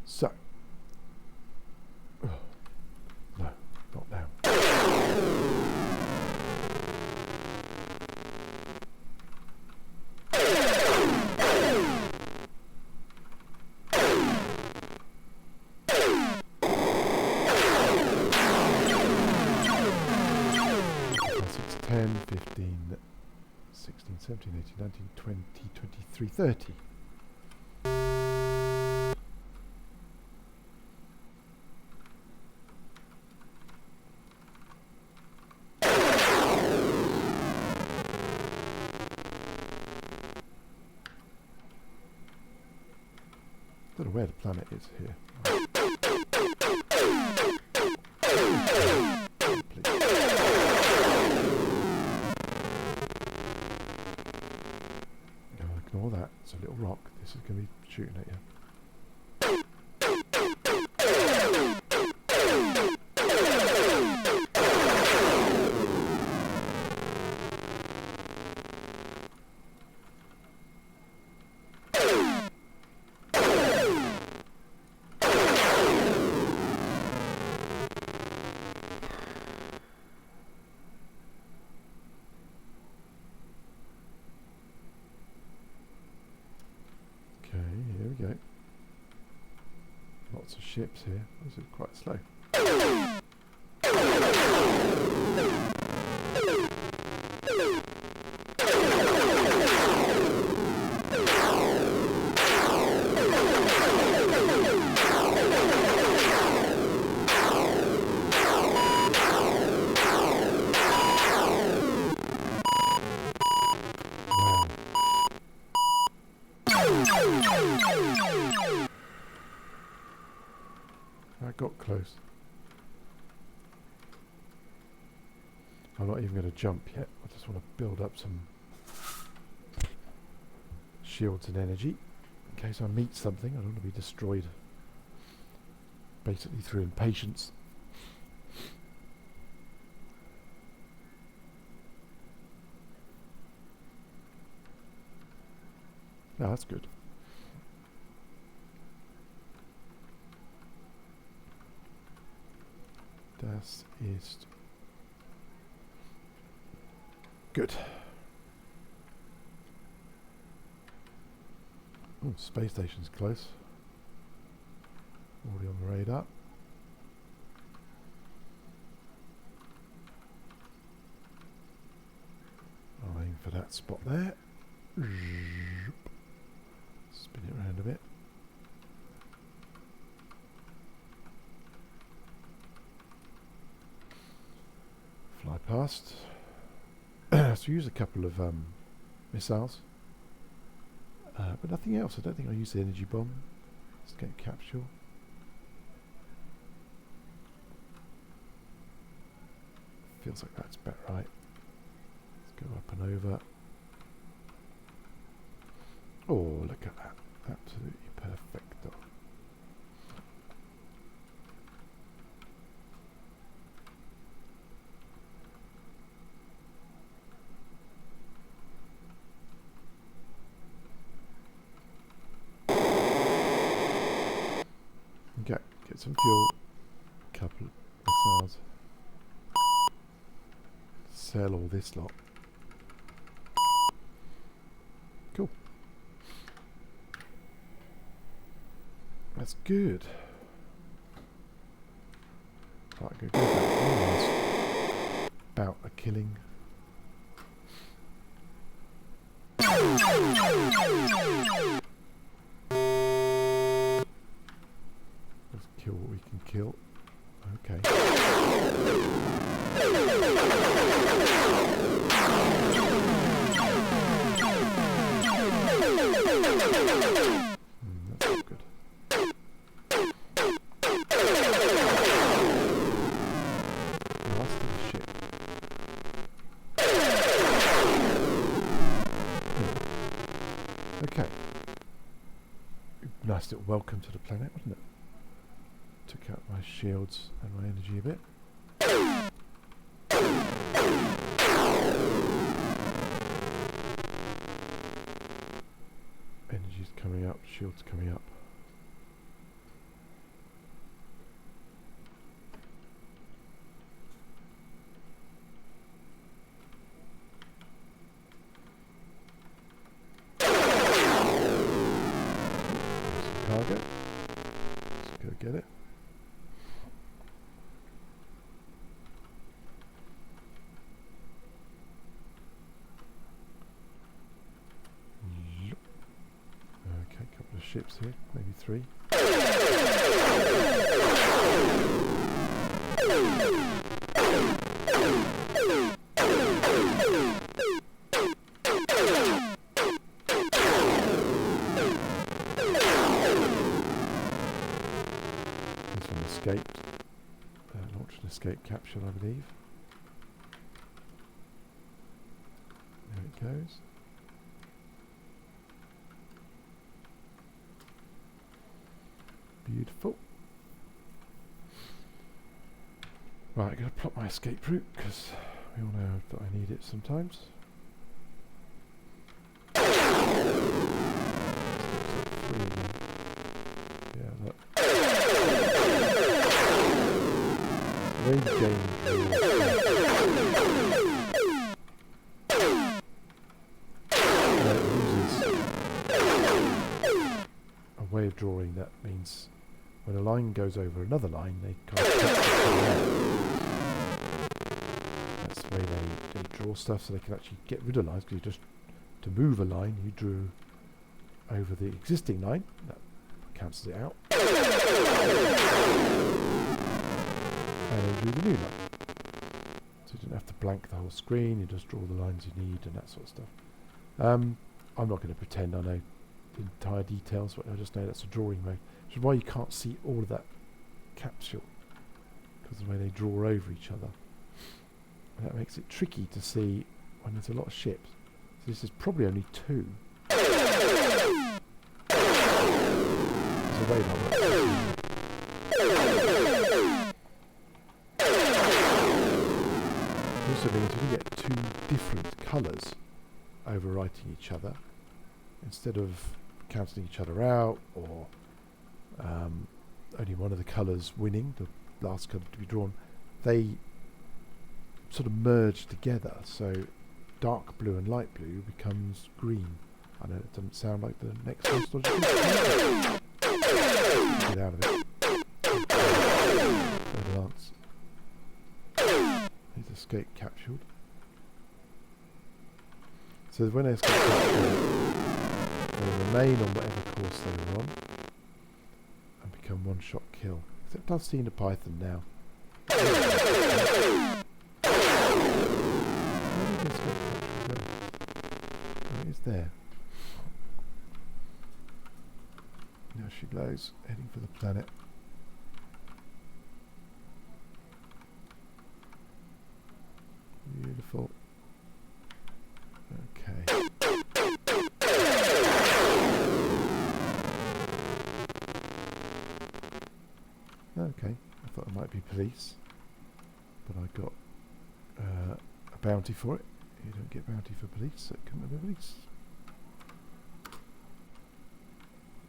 So, oh, no, not now. It's 10, 15, 16, 17, 18, 19, 20, 23, 30. I don't know where the planet is here. No, ignore that. It's a little rock. This is going to be shooting at you. Here we go. Lots of ships here. This is quite slow. I got close. I'm not even going to jump yet. I just want to build up some shields and energy in case I meet something. I don't want to be destroyed basically through impatience. No, that's good. Das ist good. Ooh, space station's close. Already on the radar. I'll aim for that spot there. Spin it around a bit. Fly past. So use a couple of missiles, but nothing else. I don't think I'll use the energy bomb. Let's get capsule. Feels like that's about right. Let's go up and over. Oh, look at that. Absolutely perfecto. Okay, get some fuel. Couple of missiles. Sell all this lot. Cool. That's good. Right, go back. Nice. About a killing. Let's kill what we can kill. Okay. That's not good. Last of the ship. Okay. Nice little welcome to the planet, wasn't it? Took out my shields and my energy a bit. Energy's coming up, shields coming up. Some cargo. Let's go get it. Okay, couple of ships here, maybe 3. This one escaped. Launched an escape capsule, I believe. There it goes. Beautiful. Right, I'm going to plot my escape route because we all know that I need it sometimes. Looks like 3 of them. Yeah, look. Range gain. It uses a way of drawing that means when a line goes over another line, they can't touch it. That's the way they draw stuff, so they can actually get rid of lines, because you just, to move a line, you drew over the existing line, that cancels it out, and then drew the new line. So you don't have to blank the whole screen, you just draw the lines you need and that sort of stuff. I'm not going to pretend I know the entire details, but I just know that's a drawing mode. Which is why you can't see all of that capsule, because of the way they draw over each other. And that makes it tricky to see when there's a lot of ships. So this is probably only 2. There's a radar work. It also means when you get 2 different colours overwriting each other, instead of cancelling each other out, or only one of the colours winning, the last colour to be drawn, they sort of merge together, so dark blue and light blue becomes green. I know it doesn't sound like the next nostalgia. Get out of it. Lance. He's escape captured. So when they escape captured, they remain on whatever course they were on and become one-shot kill. Except I've seen a python now. Where did the escape capture go? Oh, it is there. Now she blows, heading for the planet. Beautiful. Okay. might be police, but I got a bounty for it. You don't get bounty for police, so it couldn't have been police.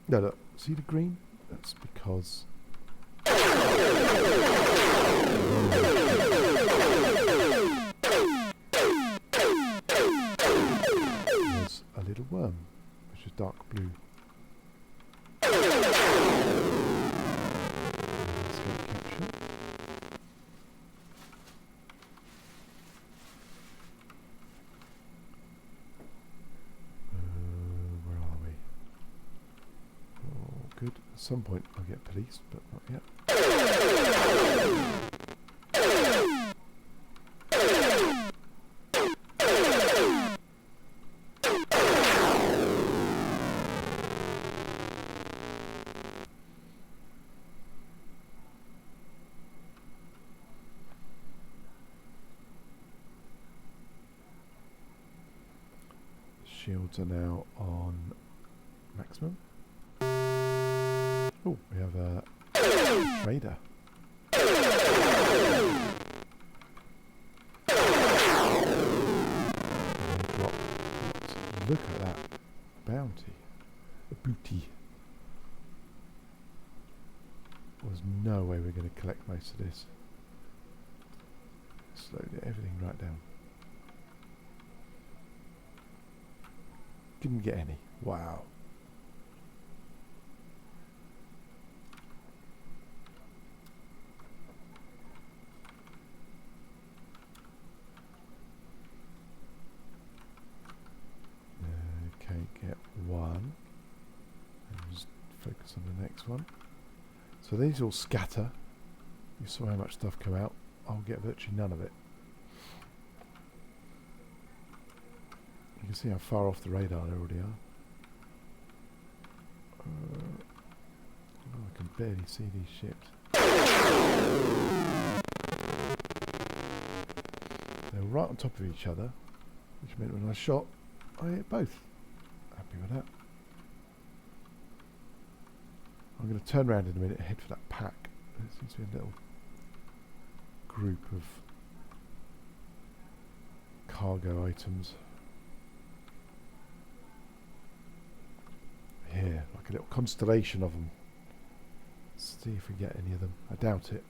No, look, see the green? That's because was a little worm, which is dark blue. Let's go capture it. Where are we? Oh, good. At some point I'll get police, but not yet. Shields are now on maximum. Oh, we have a trader. Look at that bounty. A booty. There's no way we're going to collect most of this. Slow everything right down. Didn't get any. Wow. Okay, get one. And just focus on the next one. So these all scatter. You saw how much stuff come out. I'll get virtually none of it. You can see how far off the radar they already are. I can barely see these ships. They were right on top of each other, which meant when I shot, I hit both. Happy with that. I'm going to turn around in a minute and head for that pack. There seems to be a little group of cargo items. Here, like a little constellation of them. Let's see if we get any of them. I doubt it.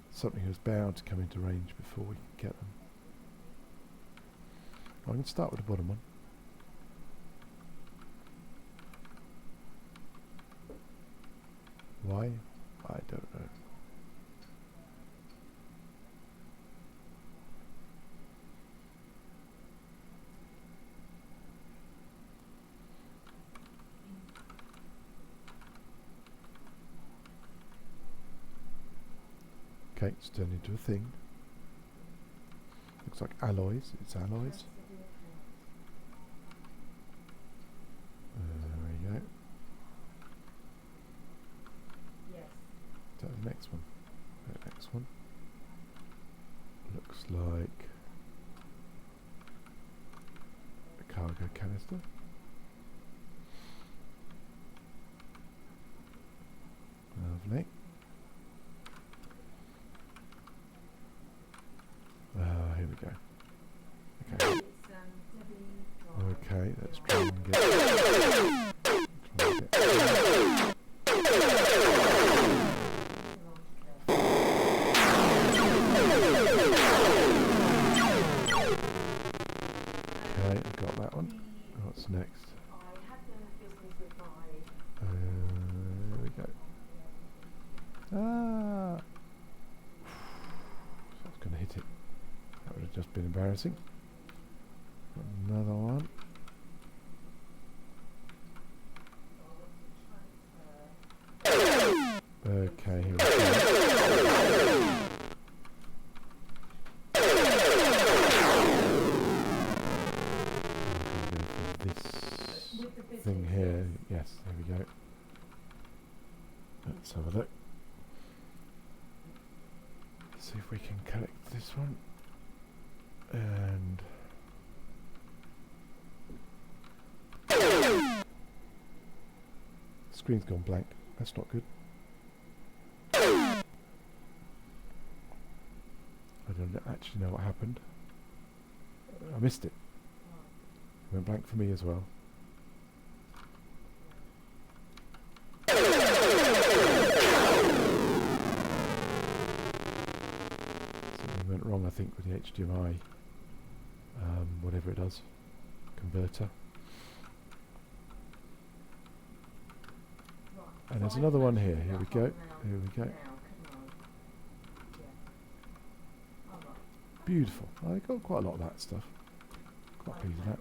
Something was bound to come into range before we can get them. I'm going to start with the bottom one. Why? I don't know. Okay, it's turned into a thing. Looks like alloys. It's alloys. There we go. Yes. Is that the next one? The next one. Looks like a cargo canister. Lovely. Here we go. Okay. Okay, let's try and get. Okay, I've got that one. What's next? There we go. Ah! So I was going to hit it. That would have just been embarrassing. Got another one. Okay, here we go. This thing here. Yes, there we go. Let's have a look. See if we can collect this one. And screen's gone blank. That's not good. don't actually know what happened. I missed it. It went blank for me as well. Something went wrong, I think, with the HDMI, whatever it does, converter. And there's another one here. Here we go. Here we go. Beautiful. I got quite a lot of that stuff. Quite pleased with that.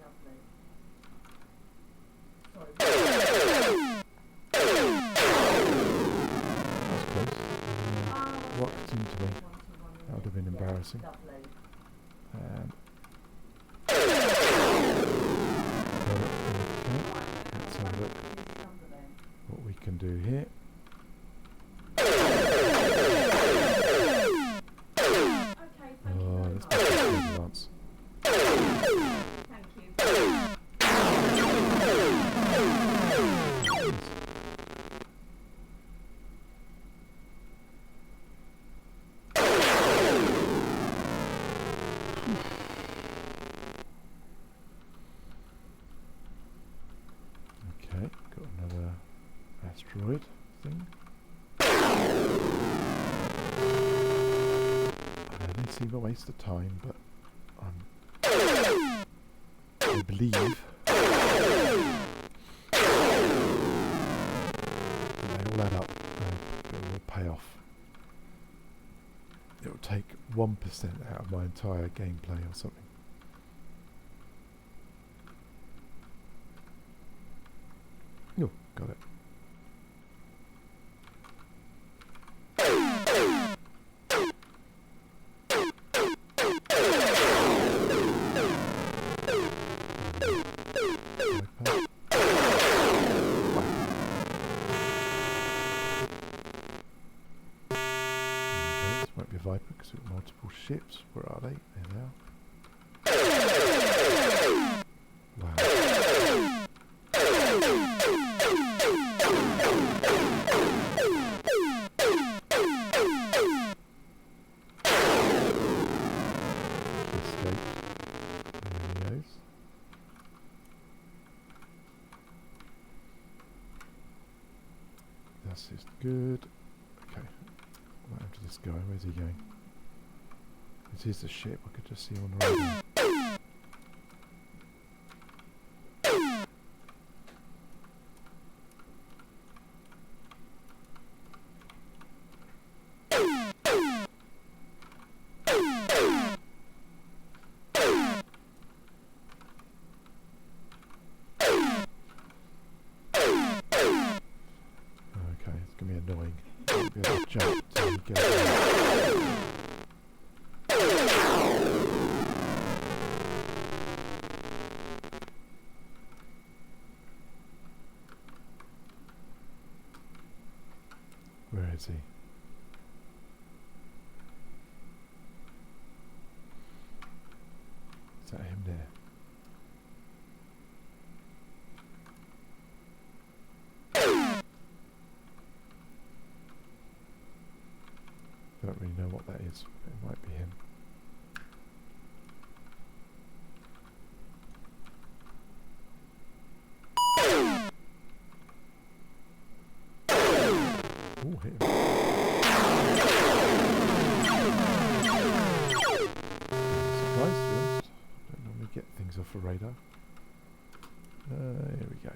That's close. Rocked into me. That would have been embarrassing. Let's have a look what we can do here. Oh, let's put this together once. Okay, got another asteroid thing. I don't seem a waste of time, but I believe that they all add up and it will pay off. It will take 1% out of my entire gameplay or something. Oh, got it. This won't be a Viper because we've got multiple ships. Where are they? There they are. Wow. Escaped. There he goes. This is good. Okay. What happened to this guy? Where's he going? This is the ship. I could just see him on the radar. Okay, it's going to be annoying. I'll be able to jump till we get there. Where is he? Is that him there? Don't really know what that is. It might be him. Oh, hit him. Surprised, to be honest. Don't normally get things off a radar. Here we go.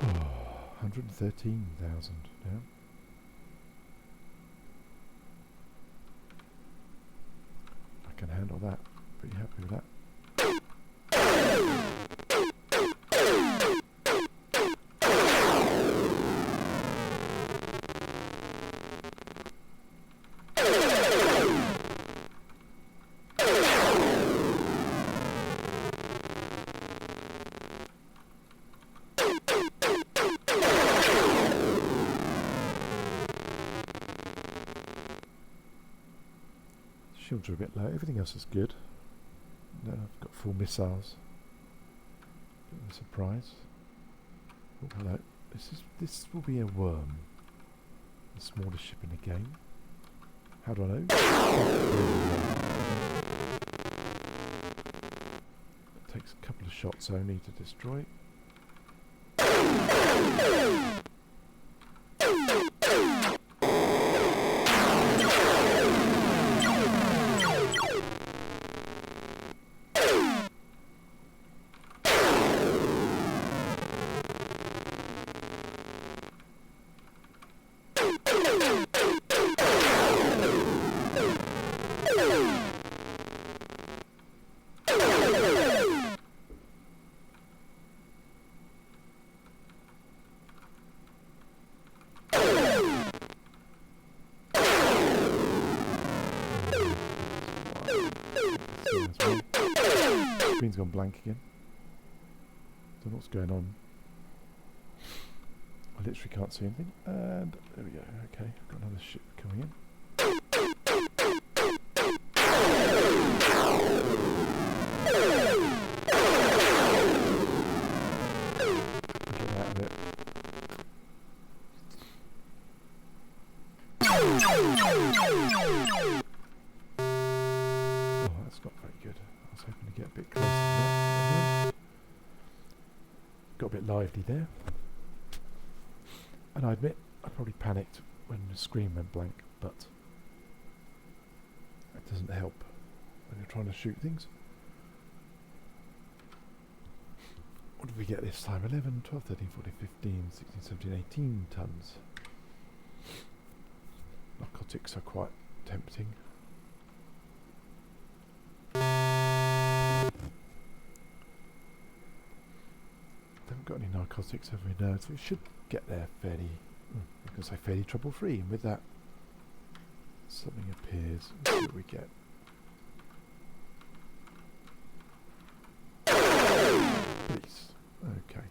Oh, 113,000 now. I can handle that. Pretty happy with that. Shields are a bit low. Everything else is good. No, I've got full missiles. Bit of a surprise. Oh, hello. This will be a worm. The smallest ship in the game. How do I know? It takes a couple of shots only to destroy. Screen's gone blank again. Don't know what's going on. I literally can't see anything. And there we go. Okay, got another ship coming in. Get out of it. Oh, that's not very good. I was hoping to get a bit closer to that. Got a bit lively there. And I admit, I probably panicked when the screen went blank, but it doesn't help when you're trying to shoot things. What did we get this time? 11, 12, 13, 14, 15, 16, 17, 18 tons. Narcotics are quite tempting. Haven't got any narcotics, have we? No, so we should get there fairly, I can say fairly trouble free. And with that, something appears. Let's see what we get. Police. Okay.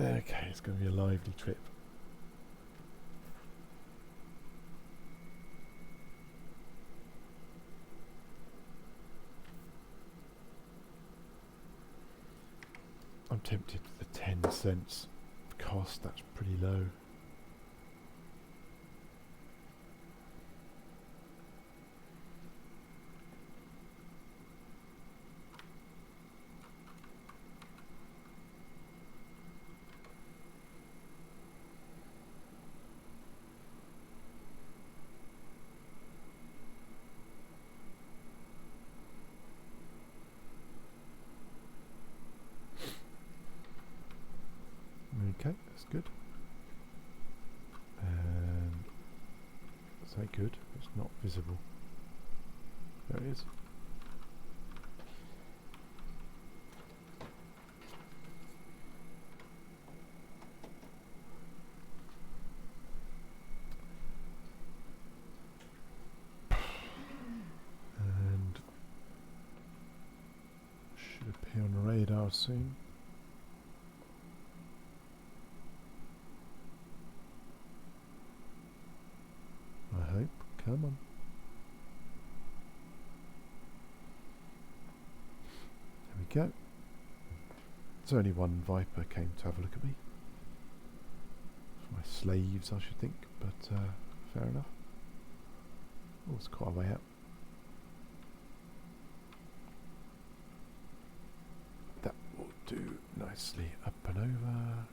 Okay, it's going to be a lively trip. I'm tempted for the 10 cents cost, that's pretty low. Okay, that's good. And is that good? It's not visible. There it is. And should appear on the radar soon. Come on. There we go. There's only one Viper came to have a look at me. My slaves, I should think, but fair enough. Oh, it's quite a way out. That will do nicely. Up and over.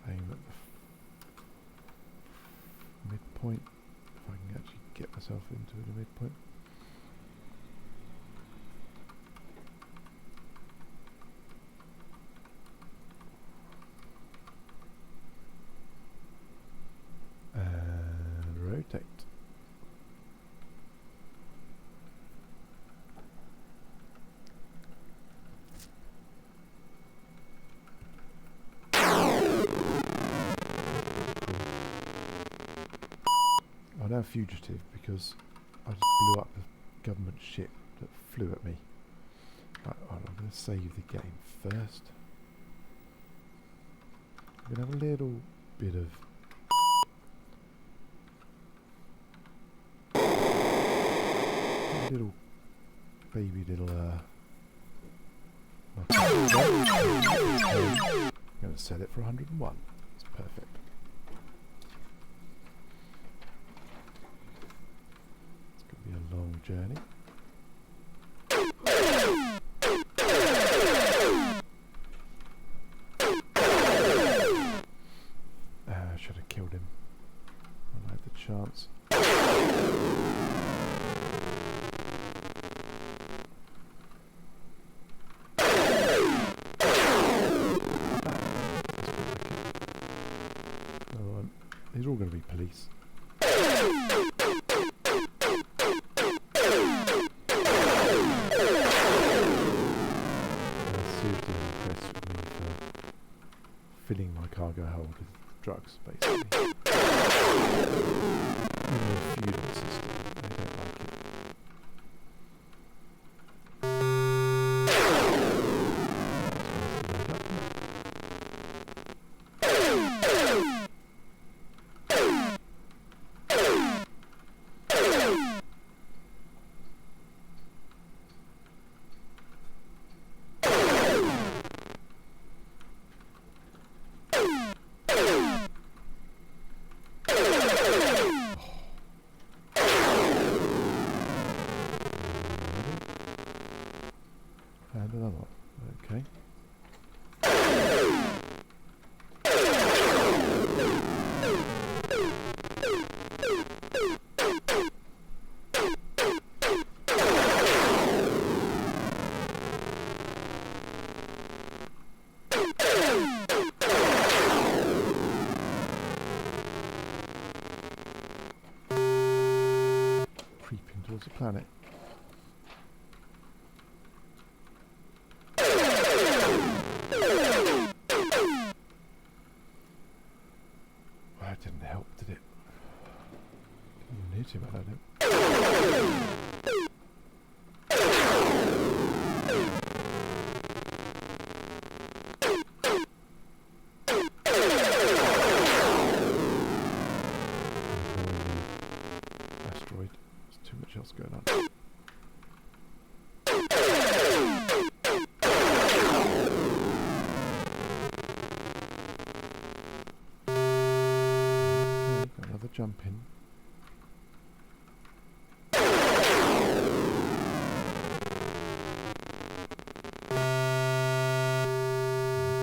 Aim at the midpoint, if I can actually get myself into the midpoint. And rotate. I'm now fugitive because I just blew up government ship that flew at me. Right, I'm going to save the game first. I'm going to have a little bit of little baby little I'm going to sell it for 101. It's perfect. It's going to be a long journey. Should have killed him when I had the chance. These are all going to be police. They're seriously impressed with me for filling my cargo hold with drugs, basically. Even a feudal system, they don't like it. And another one. Okay. Creeping towards the planet. That didn't help, did it? Didn't need to without him. Asteroid. There's too much else going on. Another jump in. A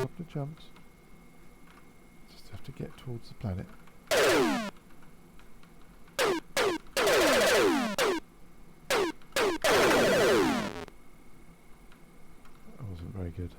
couple of jumps. Just have to get towards the planet. That wasn't very good.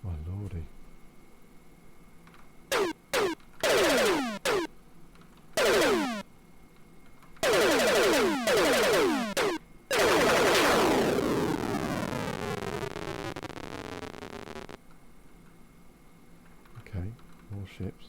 My lordy. Okay, more ships.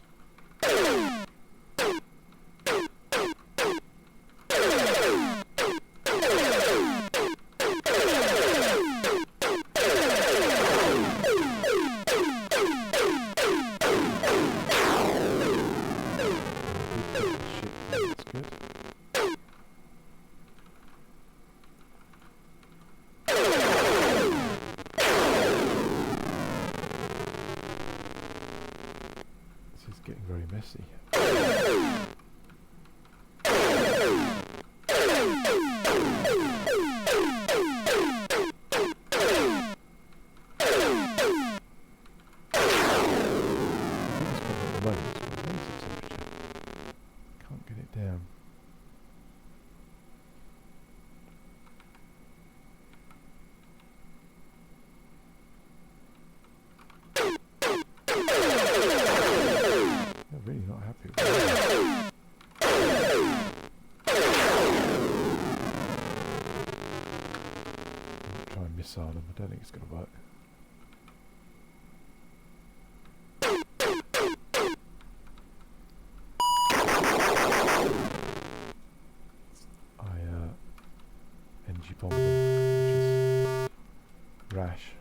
That's good. This is getting very messy. Can't get it down. not happy with that. Try and missile them. I don't think it's going to work. Energy bomb them, which is rash.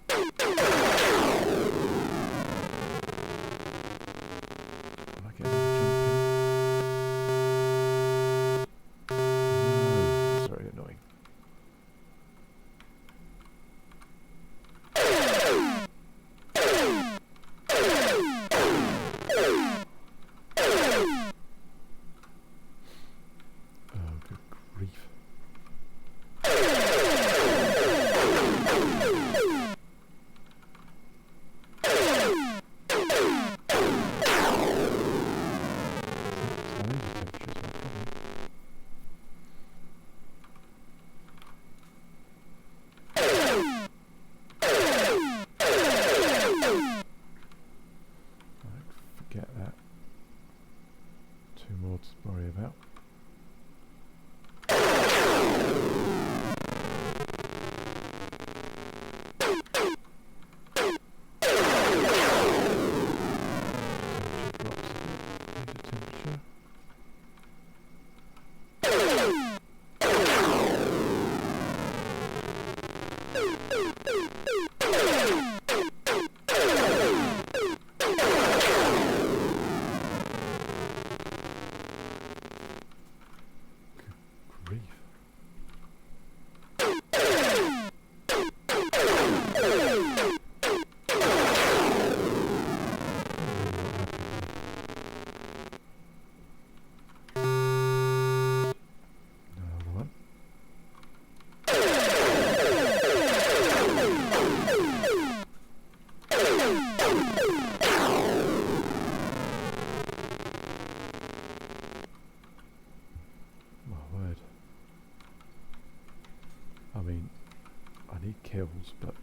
Am I getting jumping? No, that's very annoying. Forget that. Two more to worry about. I mean, I need kills, but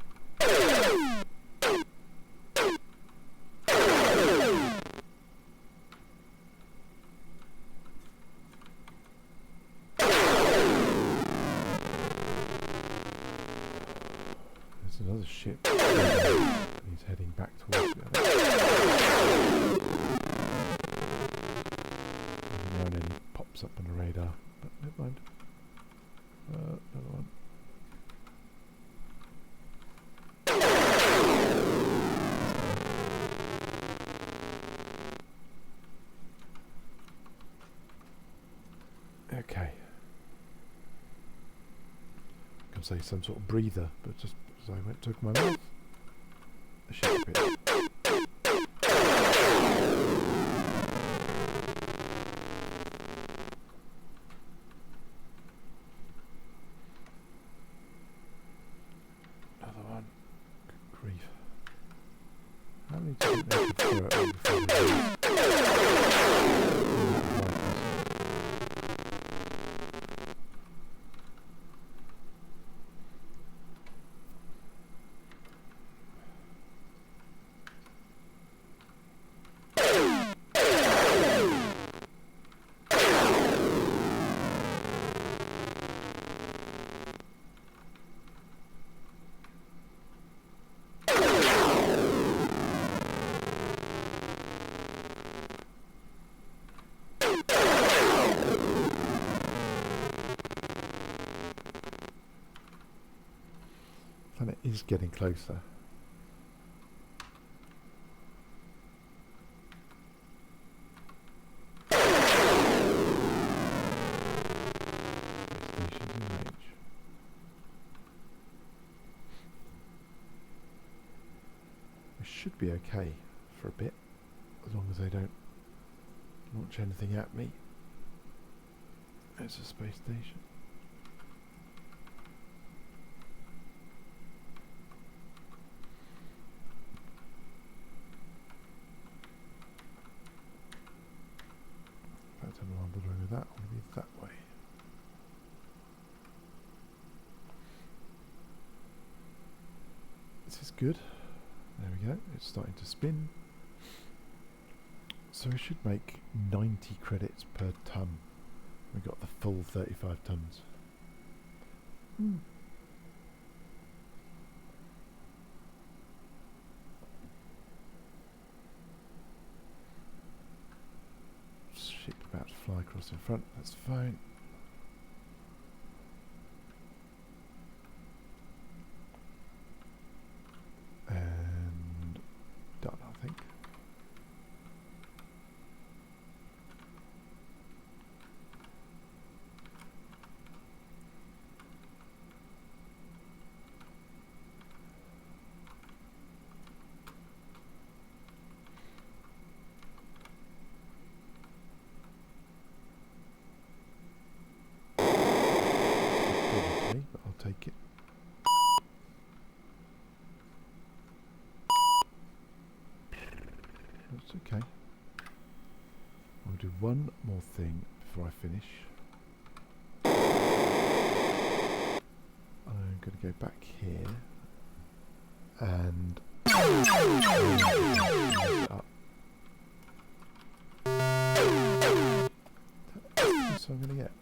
there's another ship. He's heading back towards me. Now and then he pops up on the radar, but never mind. Another one. Okay. I can say some sort of breather, but just as I went took my mouth, the ship appeared. Another one. Good grief. How many do you think they could throw at me before they leave? And it is getting closer. Station's in range. We should be okay for a bit, as long as they don't launch anything at me. It's a space station. I don't know what I'm doing with that. I want to be that way. This is good. There we go, it's starting to spin. So we should make 90 credits per ton. We got the full 35 tons. Ship about to fly across in front, that's fine. And done, I think. But I'll take it. That's okay. I'll do one more thing before I finish. I'm going to go back here and up. That's what I'm going to get.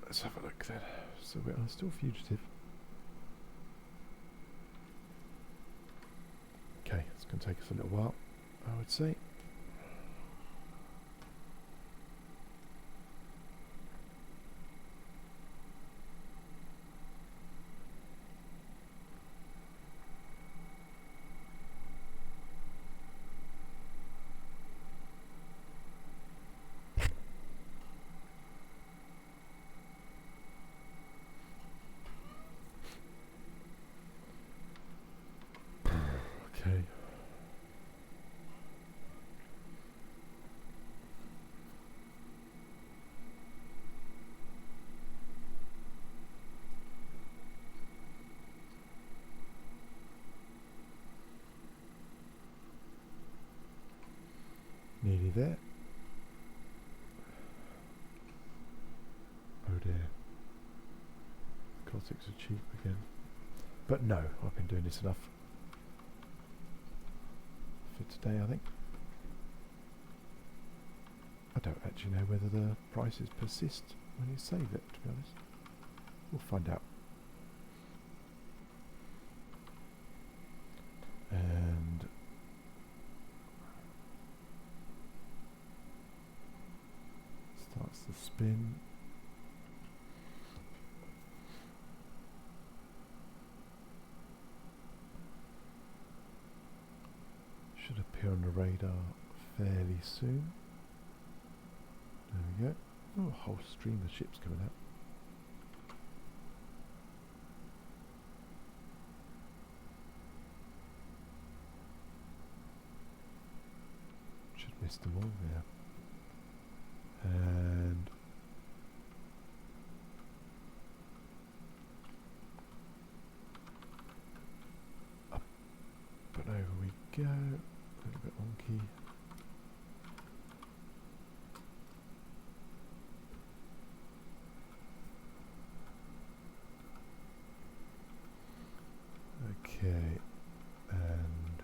Let's have a look then. So we are still fugitive. Okay, it's going to take us a little while, I would say. Okay. Nearly there. Oh dear. Cosmics are cheap again. But no, I've been doing this enough for today, I think. I don't actually know whether the prices persist when you save it, to be honest. We'll find out. And starts the spin. Should appear on the radar fairly soon. There we go. Oh, a whole stream of ships coming out. Should miss them all, yeah. And up and over we go. A little bit wonky. Okay, and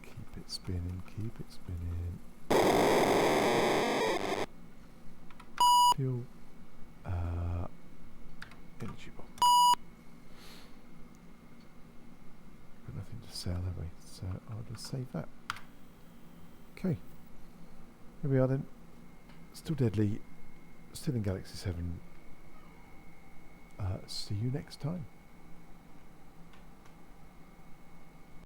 keep it spinning, keep it spinning. Fuel, energy bomb. Got nothing to sell, have we? So I'll just save that. Okay, here we are then. Still deadly, still in Galaxy 7. See you next time.